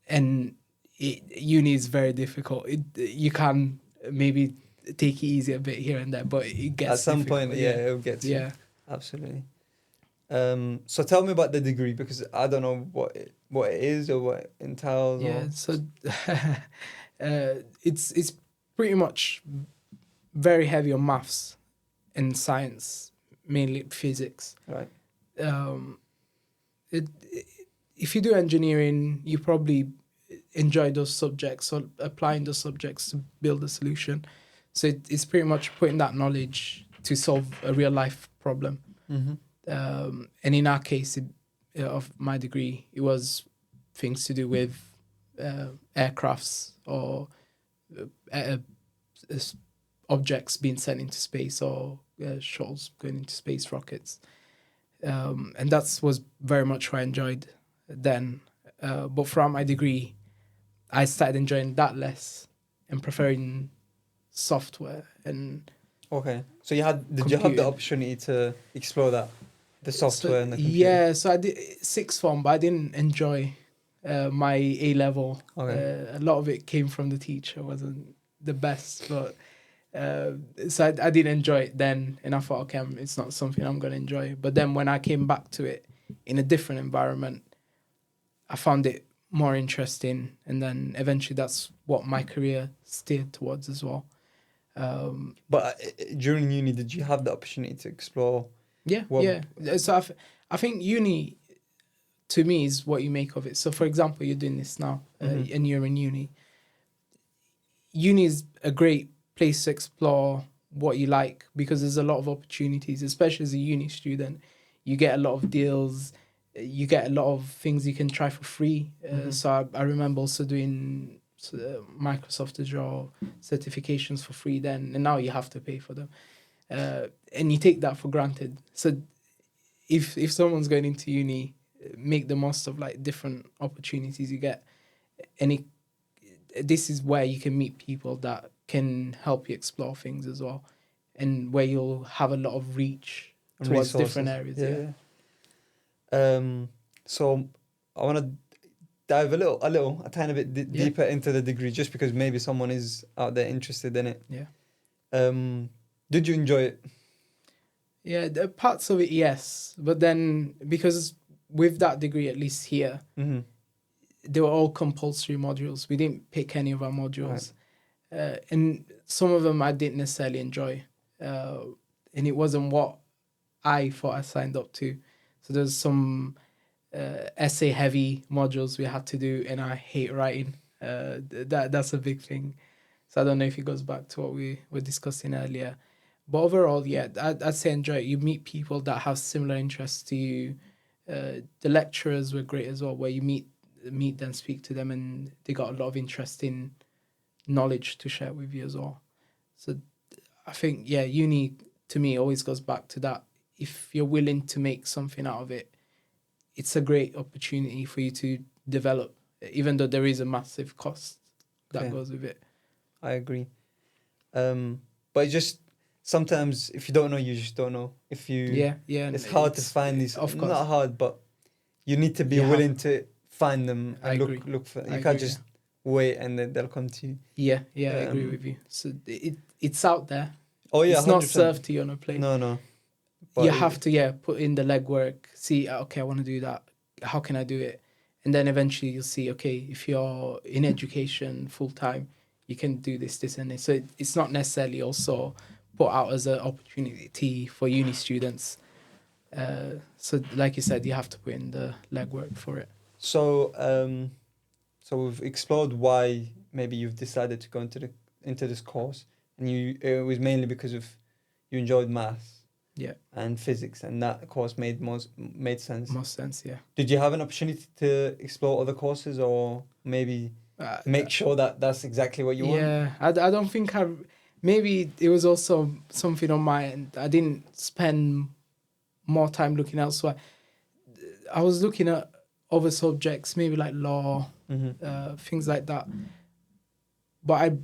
Speaker 2: And uni is very difficult. You can maybe take it easy a bit here and there, but it gets
Speaker 1: at some
Speaker 2: difficult,
Speaker 1: point. It'll get to you. Absolutely. So tell me about the degree, because I don't know what it is or what it entails.
Speaker 2: So it's pretty much very heavy on maths and science, mainly physics.
Speaker 1: Right.
Speaker 2: If you do engineering, you probably enjoy those subjects or applying those subjects to build a solution. So it's pretty much putting that knowledge to solve a real life problem. And in our case, of my degree, it was things to do with aircrafts or objects being sent into space, or shuttles going into space, rockets. And that was very much what I enjoyed then. But throughout my degree, I started enjoying that less and preferring software and.
Speaker 1: Okay, so you have the opportunity to explore that, the software and the computer?
Speaker 2: Yeah, so I did sixth form, but I didn't enjoy my A level.
Speaker 1: Okay.
Speaker 2: A lot of it came from the teacher. Wasn't the best, but so I didn't enjoy it then, and I thought, okay, it's not something I'm gonna enjoy. But then when I came back to it in a different environment, I found it more interesting, and then eventually that's what my career steered towards as well.
Speaker 1: But during uni, did you have the opportunity to explore?
Speaker 2: Yeah. So I think uni, to me, is what you make of it. So, for example, you're doing this now, and you're in uni. Uni is a great place to explore what you like, because there's a lot of opportunities, especially as a uni student. You get a lot of deals. You get a lot of things you can try for free. So I remember also doing Microsoft Azure certifications for free then, and now you have to pay for them. And you take that for granted. So if someone's going into uni, make the most of like different opportunities you get. And this is where you can meet people that can help you explore things as well, and where you'll have a lot of reach towards different areas.
Speaker 1: So I want to dive a tiny bit deeper into the degree, just because maybe someone is out there interested in it. Did you enjoy it?
Speaker 2: Yeah, the parts of it, yes. But then, because with that degree, at least here, they were all compulsory modules. We didn't pick any of our modules. Right. And some of them I didn't necessarily enjoy. And it wasn't what I thought I signed up to. So there's some essay-heavy modules we had to do, and I hate writing. That's a big thing. So I don't know if it goes back to what we were discussing earlier. But overall, yeah, I'd say enjoy it. You meet people that have similar interests to you. The lecturers were great as well, where you meet them, speak to them, and they got a lot of interesting knowledge to share with you as well. So I think, uni to me always goes back to that. If you're willing to make something out of it, it's a great opportunity for you to develop, even though there is a massive cost that goes with it.
Speaker 1: I agree. But it just, sometimes if you don't know, you just don't know. If you, it's hard to find these. Of course, not hard, but you need to be willing to find them and look for. You can't just wait and then they'll come to you.
Speaker 2: Yeah, I agree with you. So it's out there.
Speaker 1: Oh yeah,
Speaker 2: it's 100%. Not served to you on a plate.
Speaker 1: No.
Speaker 2: But you have to put in the legwork. See, okay, I want to do that. How can I do it? And then eventually you'll see, okay, if you're in education full time, you can do this, and this. So it's not necessarily also put out as an opportunity for uni students. So like you said, you have to put in the legwork for it.
Speaker 1: So So we've explored why maybe you've decided to go into this course, and it was mainly because of you enjoyed maths
Speaker 2: Yeah,
Speaker 1: and physics, and that course made sense.
Speaker 2: most sense. Yeah.
Speaker 1: Did you have an opportunity to explore other courses, or maybe make sure that that's exactly what you want?
Speaker 2: Yeah, I don't think maybe it was also something on my end. I didn't spend more time looking elsewhere. I was looking at other subjects, maybe like law, things like that. But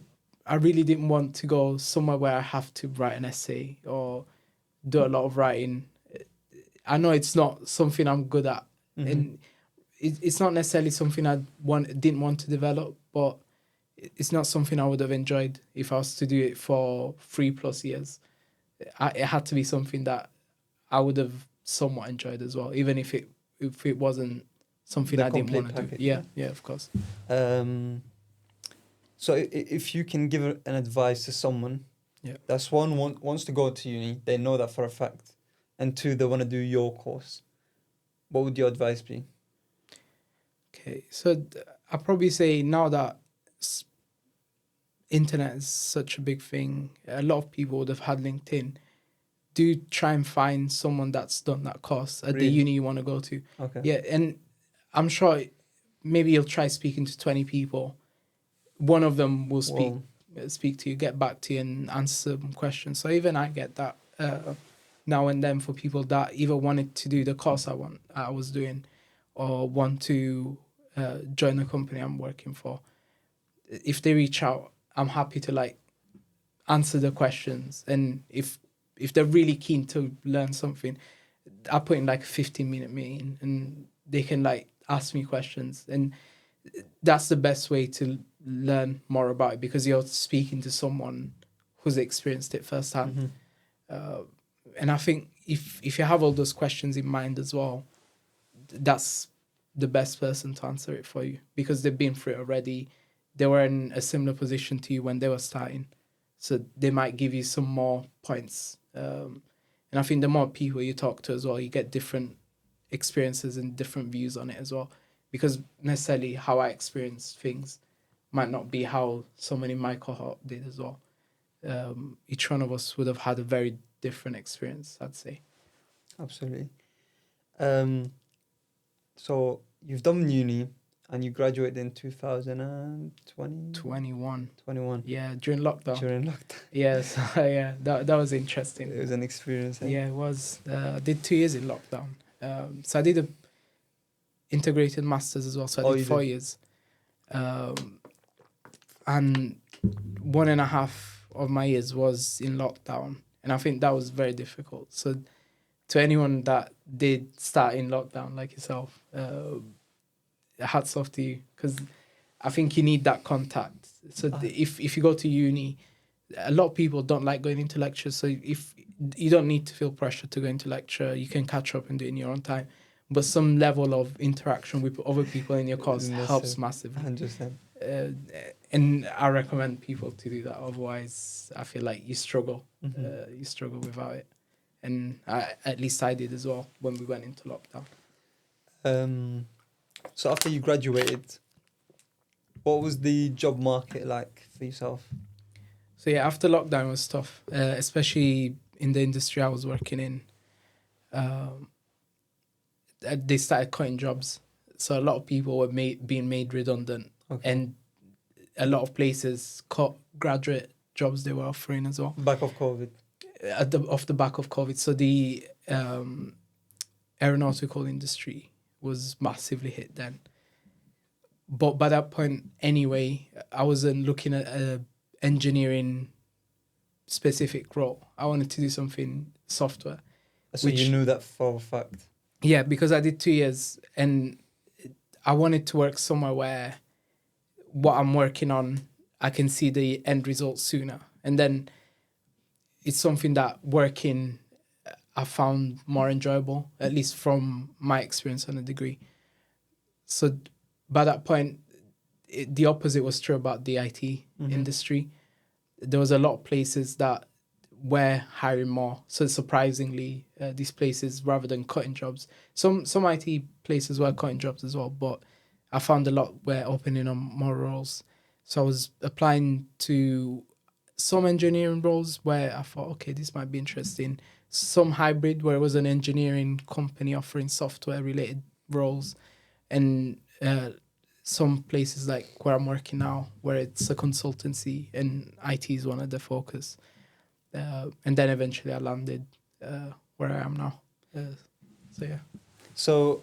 Speaker 2: I really didn't want to go somewhere where I have to write an essay or do a lot of writing. I know it's not something I'm good at, and it's not necessarily something didn't want to develop, but it's not something I would have enjoyed if I was to do it for 3+ years. It had to be something that I would have somewhat enjoyed as well, even if it wasn't something
Speaker 1: The
Speaker 2: I didn't
Speaker 1: complete
Speaker 2: want to do.
Speaker 1: package,
Speaker 2: Yeah, of course.
Speaker 1: So if you can give an advice to someone, that's wants to go to uni, they know that for a fact, and two, they want to do your course, what would your advice be?
Speaker 2: Okay, so I'd probably say now that internet is such a big thing, a lot of people would have had LinkedIn. Do try and find someone that's done that course at the
Speaker 1: Really?
Speaker 2: uni you want to go to.
Speaker 1: Okay.
Speaker 2: Yeah, and I'm sure maybe you'll try speaking to 20 people. One of them will speak to you, get back to you, and answer some questions. So even I get that now and then for people that either wanted to do the course I was doing, or want to join the company I'm working for. If they reach out, I'm happy to like answer the questions, and if they're really keen to learn something, I put in like a 15-minute meeting, and they can like ask me questions, and that's the best way to learn more about it, because you're speaking to someone who's experienced it firsthand. And I think if you have all those questions in mind as well, that's the best person to answer it for you, because they've been through it already. They were in a similar position to you when they were starting, so they might give you some more points. And I think the more people you talk to as well, you get different experiences and different views on it as well, because necessarily how I experience things might not be how someone in my cohort did as well. Each one of us would have had a very different experience, I'd say.
Speaker 1: Absolutely. So you've done uni and you graduated in 2020?
Speaker 2: 21.
Speaker 1: 21.
Speaker 2: Yeah, during lockdown.
Speaker 1: During lockdown.
Speaker 2: Yes, yeah, that was interesting.
Speaker 1: It was an experience. Eh?
Speaker 2: Yeah, it was. I did 2 years in lockdown. So I did a integrated masters as well. So I did 4 years. And 1.5 of my years was in lockdown. And I think that was very difficult. So to anyone that did start in lockdown like yourself, hats off to you, because I think you need that contact. So if you go to uni, a lot of people don't like going into lectures. So if you don't need to feel pressure to go into lecture, you can catch up and do it in your own time. But some level of interaction with other people in your course helps massively.
Speaker 1: 100%.
Speaker 2: And I recommend people to do that. Otherwise, I feel like you struggle. You struggle without it. And at least I did as well when we went into lockdown.
Speaker 1: So after you graduated, what was the job market like for yourself?
Speaker 2: So yeah, after lockdown was tough, especially in the industry I was working in. They started cutting jobs. So a lot of people were being made redundant. Okay. And a lot of places cut graduate jobs they were offering as well.
Speaker 1: Back of COVID.
Speaker 2: Off the back of COVID. So the aeronautical industry was massively hit then. But by that point, anyway, I wasn't looking at an engineering specific role. I wanted to do something software.
Speaker 1: So you knew that for a fact?
Speaker 2: Yeah, because I did 2 years and I wanted to work somewhere where what I'm working on, I can see the end result sooner. And then it's something that working I found more enjoyable, at least from my experience on a degree. So by that point, the opposite was true about the IT industry. There was a lot of places that were hiring more. So surprisingly, these places, rather than cutting jobs, some IT places were cutting jobs as well. But I found a lot were opening on more roles. So I was applying to some engineering roles where I thought, okay, this might be interesting. Some hybrid where it was an engineering company offering software related roles, and some places like where I'm working now, where it's a consultancy and IT is one of the focus. And then eventually I landed where I am now. So yeah.
Speaker 1: So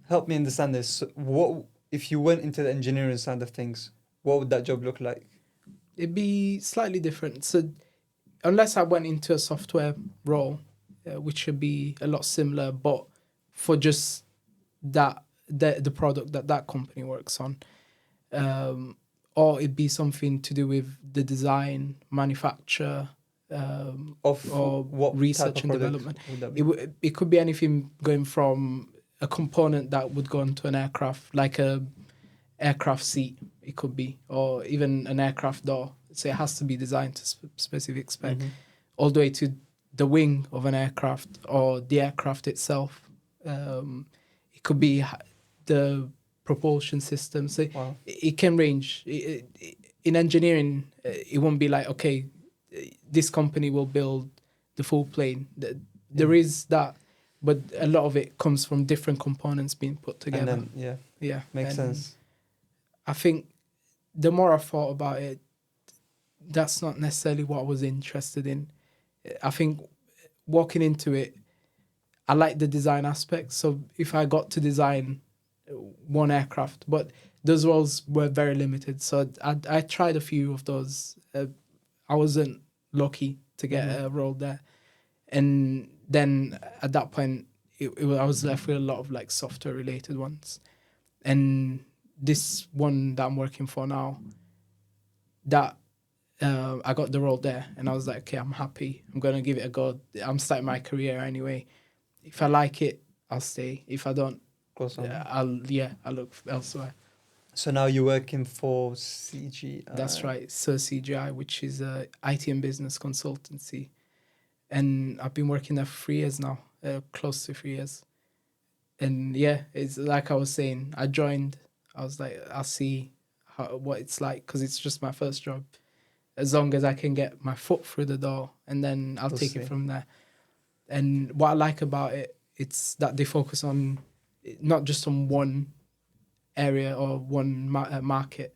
Speaker 1: help me understand this. So what if you went into the engineering side of things? What would that job look like?
Speaker 2: It'd be slightly different. So unless I went into a software role, which should be a lot similar, but for just that the product that company works on, or it'd be something to do with the design, manufacture,
Speaker 1: Of
Speaker 2: or
Speaker 1: what type
Speaker 2: research
Speaker 1: of
Speaker 2: and
Speaker 1: product
Speaker 2: development.
Speaker 1: would that be?
Speaker 2: It could be anything going from a component that would go into an aircraft, like a aircraft seat. It could be, or even an aircraft door. So it has to be designed to specific spec,
Speaker 1: Mhm.
Speaker 2: all the way to the wing of an aircraft or the aircraft itself. It could be the propulsion system. So
Speaker 1: Wow.
Speaker 2: it can range. In engineering, it won't be like, okay, this company will build the full plane. There
Speaker 1: Yeah.
Speaker 2: is that, but a lot of it comes from different components being put
Speaker 1: And
Speaker 2: together.
Speaker 1: then
Speaker 2: Yeah,
Speaker 1: makes
Speaker 2: and
Speaker 1: sense.
Speaker 2: I think the more I thought about it, that's not necessarily what I was interested in. I think walking into it, I like the design aspect. So if I got to design one aircraft, but those roles were very limited. So I tried a few of those. I wasn't lucky to get
Speaker 1: Mhm.
Speaker 2: a role there. And then at that point, I was left with a lot of like software related ones. And this one that I'm working for now, that I got the role there, and I was like, okay, I'm happy. I'm gonna give it a go. I'm starting my career anyway. If I like it, I'll stay. If I don't,
Speaker 1: Goes on.
Speaker 2: I'll look elsewhere.
Speaker 1: So now you're working for CGI.
Speaker 2: That's right. So CGI, which is a IT and business consultancy, and I've been working there for 3 years now, close to 3 years. And yeah, it's like I was saying. I joined. I was like, I'll see what it's like, because it's just my first job. As long as I can get my foot through the door, and then I'll
Speaker 1: We'll
Speaker 2: take
Speaker 1: see.
Speaker 2: it from there. And what I like about it, it's that they focus on not just on one area or one market.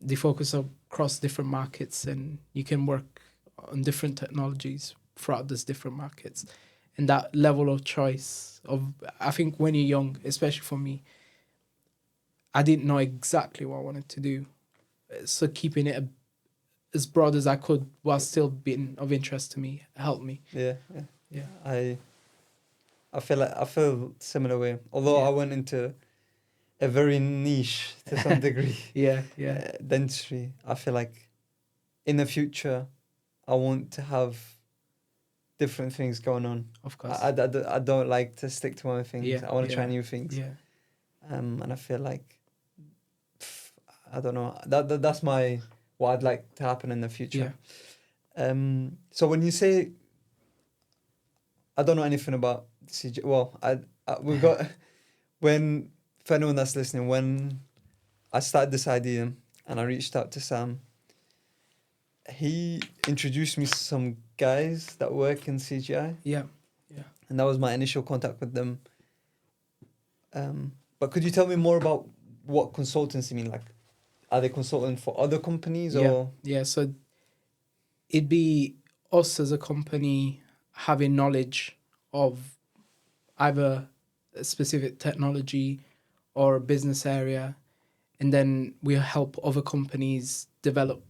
Speaker 2: They focus across different markets, and you can work on different technologies throughout those different markets. And that level of choice of, I think when you're young, especially for me, I didn't know exactly what I wanted to do. So keeping it as broad as I could while still being of interest to me helped me.
Speaker 1: Yeah.
Speaker 2: Yeah.
Speaker 1: I feel similar way. Although
Speaker 2: Yeah.
Speaker 1: I went into a very niche to some degree,
Speaker 2: Yeah.
Speaker 1: dentistry. I feel like in the future, I want to have different things going on.
Speaker 2: Of course.
Speaker 1: I don't like to stick to one thing.
Speaker 2: Yeah.
Speaker 1: I want to try
Speaker 2: Yeah.
Speaker 1: new things.
Speaker 2: Yeah.
Speaker 1: And I feel like I don't know. That's what I'd like to happen in the future. So when you say I don't know anything about CG, well, we got when for anyone that's listening, when I started this idea and I reached out to Sam, he introduced me to some guys that work in CGI,
Speaker 2: Yeah.
Speaker 1: and that was my initial contact with them. But could you tell me more about what consultancy mean? Like, are they consulting for other companies or?
Speaker 2: Yeah. So it'd be us as a company having knowledge of either a specific technology or a business area, and then we help other companies develop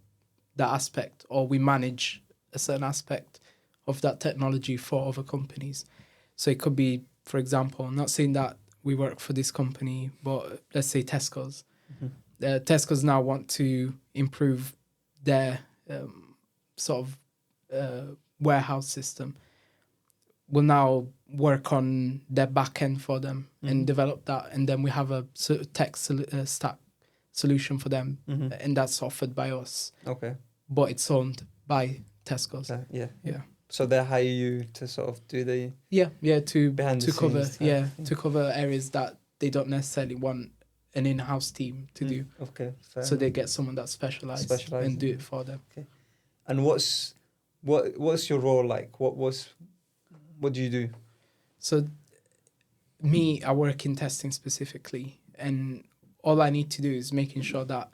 Speaker 2: that aspect, or we manage a certain aspect of that technology for other companies. So it could be, for example, I'm not saying that we work for this company, but let's say Tesco's. Tesco's now want to improve their sort of warehouse system. We'll now work on their back end for them and develop that, and then we have a tech stack solution for them, and that's offered by us.
Speaker 1: Okay.
Speaker 2: But it's owned by Tesco's.
Speaker 1: Yeah. So they hire you to sort of do the
Speaker 2: to
Speaker 1: behind the
Speaker 2: cover
Speaker 1: scenes type of thing.
Speaker 2: to cover areas that they don't necessarily want an in-house team to do.
Speaker 1: Okay, fair
Speaker 2: So
Speaker 1: enough.
Speaker 2: they get someone that's specialized and do it for them.
Speaker 1: Okay. And what's your role like? What do you do?
Speaker 2: So me, I work in testing specifically, and all I need to do is making sure that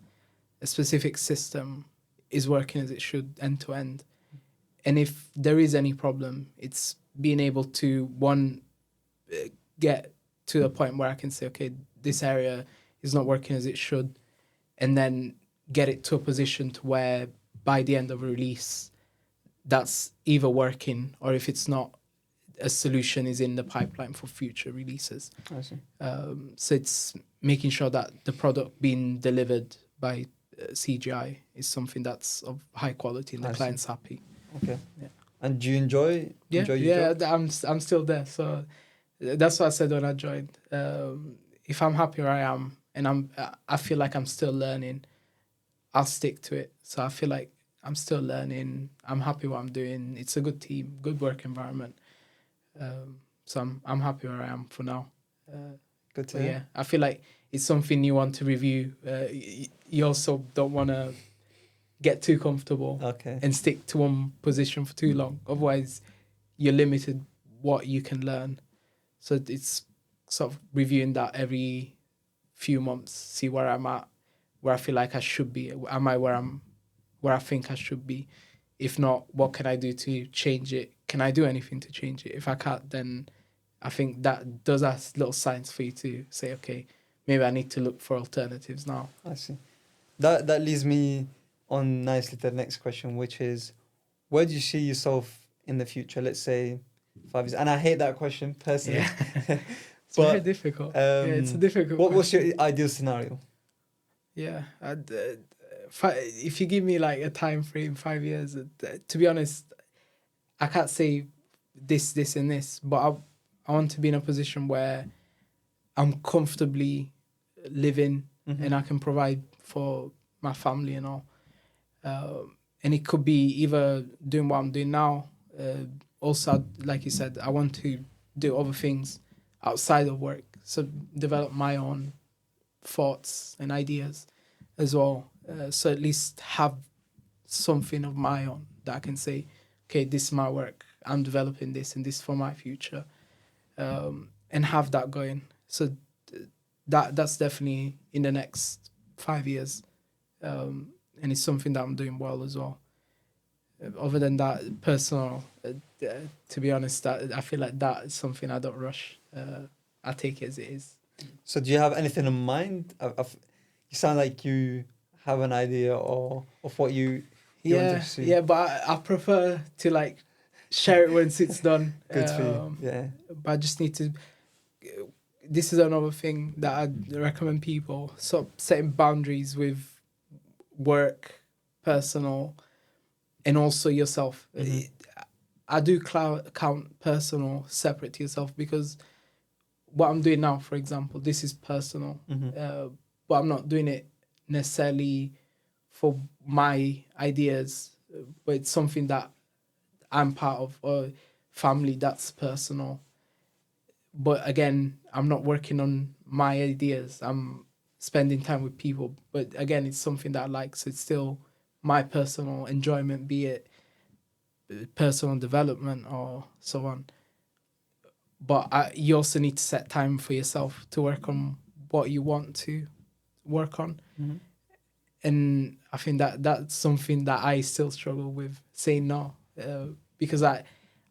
Speaker 2: a specific system is working as it should end to end. And if there is any problem, it's being able to get to a point where I can say, okay, this area is not working as it should, and then get it to a position to where by the end of a release, that's either working, or if it's not, a solution is in the pipeline for future releases.
Speaker 1: I see.
Speaker 2: So it's making sure that the product being delivered by CGI is something that's of high quality and the client's happy.
Speaker 1: Okay.
Speaker 2: Yeah.
Speaker 1: And do you enjoy your job?
Speaker 2: I'm still there. So that's what I said when I joined. If I'm happy where I am and I feel like I'm still learning, I'll stick to it. So I feel like I'm still learning. I'm happy what I'm doing. It's a good team, good work environment. So I'm happy where I am for now.
Speaker 1: Good to hear.
Speaker 2: Yeah, I feel like it's something you want to review. You also don't want to get too comfortable and stick to one position for too long. Otherwise, you're limited what you can learn. So it's sort of reviewing that every few months, see where I'm at, where I feel like I should be. Am I where I think I should be? If not, what can I do to change it? Can I do anything to change it? If I can't, then I think that does ask little signs for you to say, okay, maybe I need to look for alternatives now.
Speaker 1: I see. That leads me on nicely to the next question, which is, where do you see yourself in the future? Let's say 5 years. And I hate that question personally.
Speaker 2: Yeah. It's very difficult. It's a difficult question.
Speaker 1: What's your ideal scenario?
Speaker 2: Yeah. If you give me like a time frame, 5 years, to be honest, I can't say this, and this, but I want to be in a position where I'm comfortably living and I can provide for my family and all. And it could be either doing what I'm doing now. Also, like you said, I want to do other things outside of work. So develop my own thoughts and ideas as well. So at least have something of my own that I can say, okay, this is my work. I'm developing this and this for my future. And have that going. So that's definitely in the next 5 years. And it's something that I'm doing well as well. Other than that, personal, to be honest, I feel like that is something I don't rush. I take it as it is.
Speaker 1: So do you have anything in mind? You sound like you have an idea of what you want to see.
Speaker 2: Yeah, but I prefer to like share it once it's done.
Speaker 1: Good for you. Yeah.
Speaker 2: But I just need to. This is another thing that I'd recommend people. So setting boundaries with work, personal, and also yourself. I do count personal separate to yourself, because what I'm doing now, for example, this is personal, but I'm not doing it necessarily for my ideas, but it's something that I'm part of, or family, that's personal. But again, I'm not working on my ideas. I'm spending time with people. But again, it's something that I like. So it's still my personal enjoyment, be it personal development or so on. But you also need to set time for yourself to work on what you want to work on. And I think that's something that I still struggle with, saying no, because I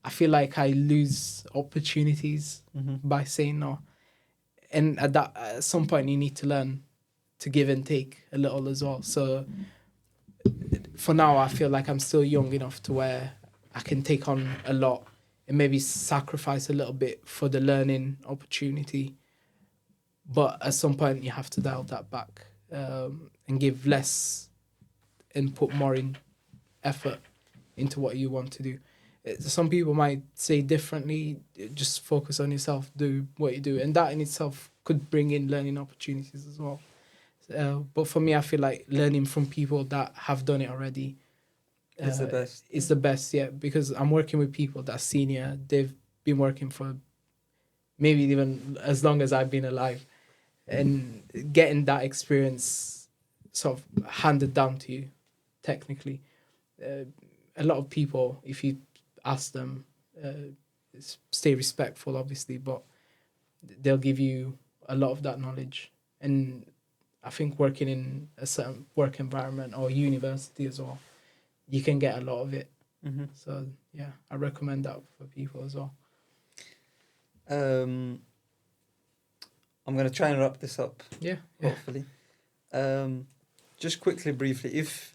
Speaker 2: feel like I lose opportunities by saying no. And at some point, you need to learn to give and take a little as well. So for now, I feel like I'm still young enough to where I can take on a lot and maybe sacrifice a little bit for the learning opportunity. But at some point, you have to dial that back and give less and put more in effort into what you want to do. Some people might say differently, just focus on yourself, do what you do. And that in itself could bring in learning opportunities as well. But for me, I feel like learning from people that have done it already
Speaker 1: is the best.
Speaker 2: It's the best, yeah, because I'm working with people that are senior. They've been working for maybe even as long as I've been alive. and getting that experience sort of handed down to you, technically. A lot of people, if you ask them, stay respectful, obviously, but they'll give you a lot of that knowledge. And I think working in a certain work environment or university as well, you can get a lot of it.
Speaker 1: Mm-hmm.
Speaker 2: So yeah, I recommend that for people as well.
Speaker 1: I'm gonna try and wrap this up.
Speaker 2: Yeah.
Speaker 1: Hopefully. Just quickly, briefly, if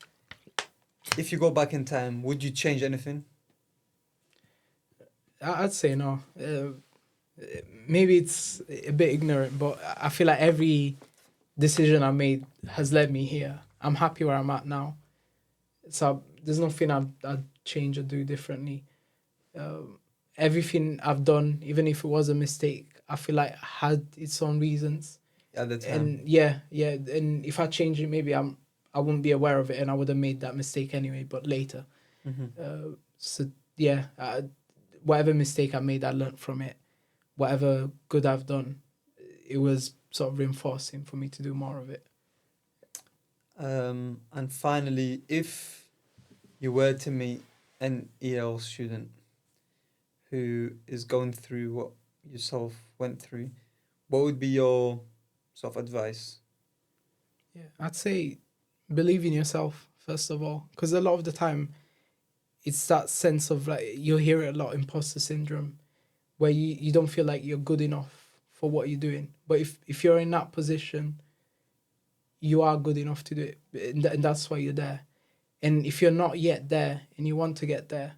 Speaker 1: you go back in time, would you change anything?
Speaker 2: I'd say no. Maybe it's a bit ignorant, but I feel like every decision I made has led me here. I'm happy where I'm at now. So there's nothing I'd change or do differently. Everything I've done, even if it was a mistake, I feel like had its own reasons.
Speaker 1: At the time.
Speaker 2: And yeah. And if I change it, maybe I wouldn't be aware of it, and I would have made that mistake anyway, but later.
Speaker 1: Mm-hmm.
Speaker 2: So yeah, whatever mistake I made, I learned from it. Whatever good I've done, it was sort of reinforcing for me to do more of it.
Speaker 1: And finally, if you were to meet an EAL student who is going through what yourself went through, what would be your sort of advice?
Speaker 2: Yeah, I'd say believe in yourself, first of all, because a lot of the time it's that sense of, like, you'll hear it a lot, imposter syndrome, where you don't feel like you're good enough for what you're doing. But if you're in that position, you are good enough to do it, and that's why you're there. And if you're not yet there and you want to get there,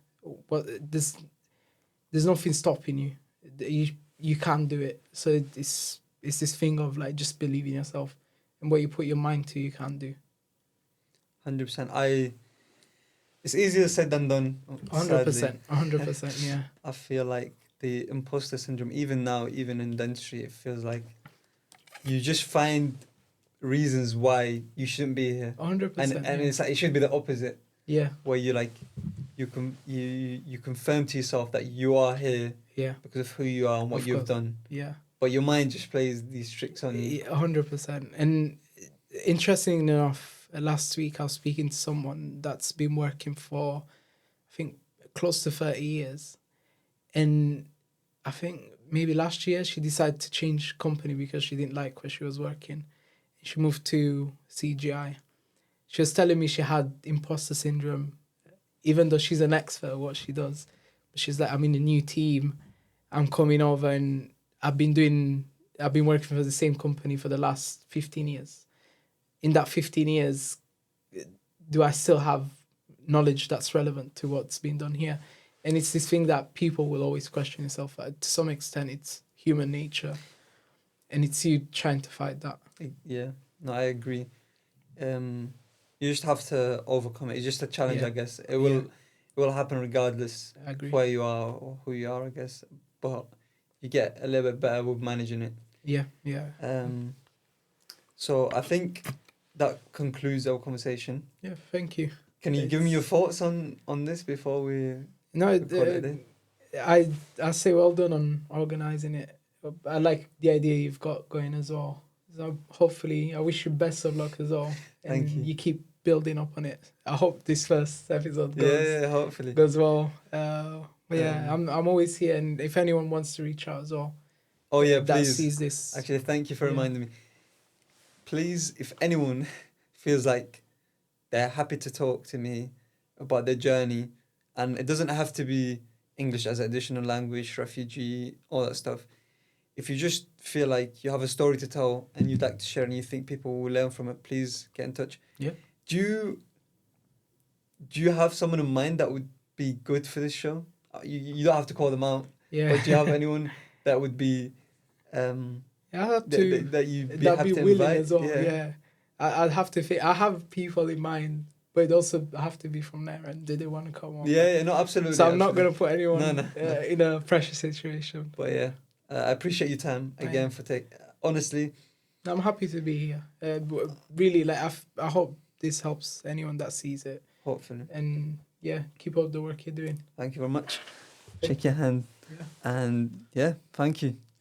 Speaker 2: well, there's nothing stopping you. You can do it. So it's this thing of, like, just believe in yourself, and what you put your mind to, you can do.
Speaker 1: 100%. It's easier said than done.
Speaker 2: 100%. 100%. Yeah.
Speaker 1: I feel like the imposter syndrome, even now, even in dentistry, it feels like you just find reasons why you shouldn't be here.
Speaker 2: 100%.
Speaker 1: And it's like, it should be the opposite.
Speaker 2: Yeah.
Speaker 1: Where you confirm to yourself that you are here.
Speaker 2: Yeah.
Speaker 1: Because of who you are and what you've done.
Speaker 2: Yeah.
Speaker 1: But your mind just plays these tricks on you.
Speaker 2: 100%. And interesting enough, last week I was speaking to someone that's been working for, I think, close to 30 years. And I think maybe last year she decided to change company because she didn't like where she was working. She moved to CGI. She was telling me she had imposter syndrome, even though she's an expert at what she does. But she's like, I'm in a new team. I'm coming over, and I've been working for the same company for the last 15 years. In that 15 years, do I still have knowledge that's relevant to what's been done here? And it's this thing that people will always question yourself. To some extent, it's human nature. And it's you trying to fight that.
Speaker 1: Yeah, no, I agree. You just have to overcome it. It's just a challenge, I guess. It will happen regardless of where you are or who you are, I guess. But you get a little bit better with managing it.
Speaker 2: Yeah.
Speaker 1: So I think that concludes our conversation.
Speaker 2: Yeah, thank you.
Speaker 1: Can you give me your thoughts on this before we
Speaker 2: I say well done on organising it. I like the idea you've got going as well. So hopefully, I wish you best of luck as well. And
Speaker 1: Thank you.
Speaker 2: You keep building up on it. I hope this first episode
Speaker 1: hopefully
Speaker 2: goes well. But yeah, I'm always here, and if anyone wants to reach out as well.
Speaker 1: Oh yeah,
Speaker 2: that
Speaker 1: please.
Speaker 2: Sees this.
Speaker 1: Actually, thank you for reminding me. Please, if anyone feels like they're happy to talk to me about their journey, and it doesn't have to be English as an additional language, refugee, all that stuff. If you just feel like you have a story to tell and you'd like to share and you think people will learn from it, please get in touch.
Speaker 2: Yeah.
Speaker 1: Do you have someone in mind that would be good for this show? You don't have to call them out.
Speaker 2: Yeah.
Speaker 1: But do you have anyone that would be that you'd be happy to invite
Speaker 2: as well? Yeah. I'd have to think. I have people in mind, but it also have to be from there, and do they want to come on?
Speaker 1: Yeah, no, absolutely.
Speaker 2: So I'm not going to put anyone
Speaker 1: no.
Speaker 2: in a pressure situation.
Speaker 1: But yeah, I appreciate your time again honestly.
Speaker 2: I'm happy to be here. Really, like I hope this helps anyone that sees it.
Speaker 1: Hopefully.
Speaker 2: And yeah, keep up the work you're doing.
Speaker 1: Thank you very much. Shake your hand.
Speaker 2: Yeah.
Speaker 1: And yeah, thank you.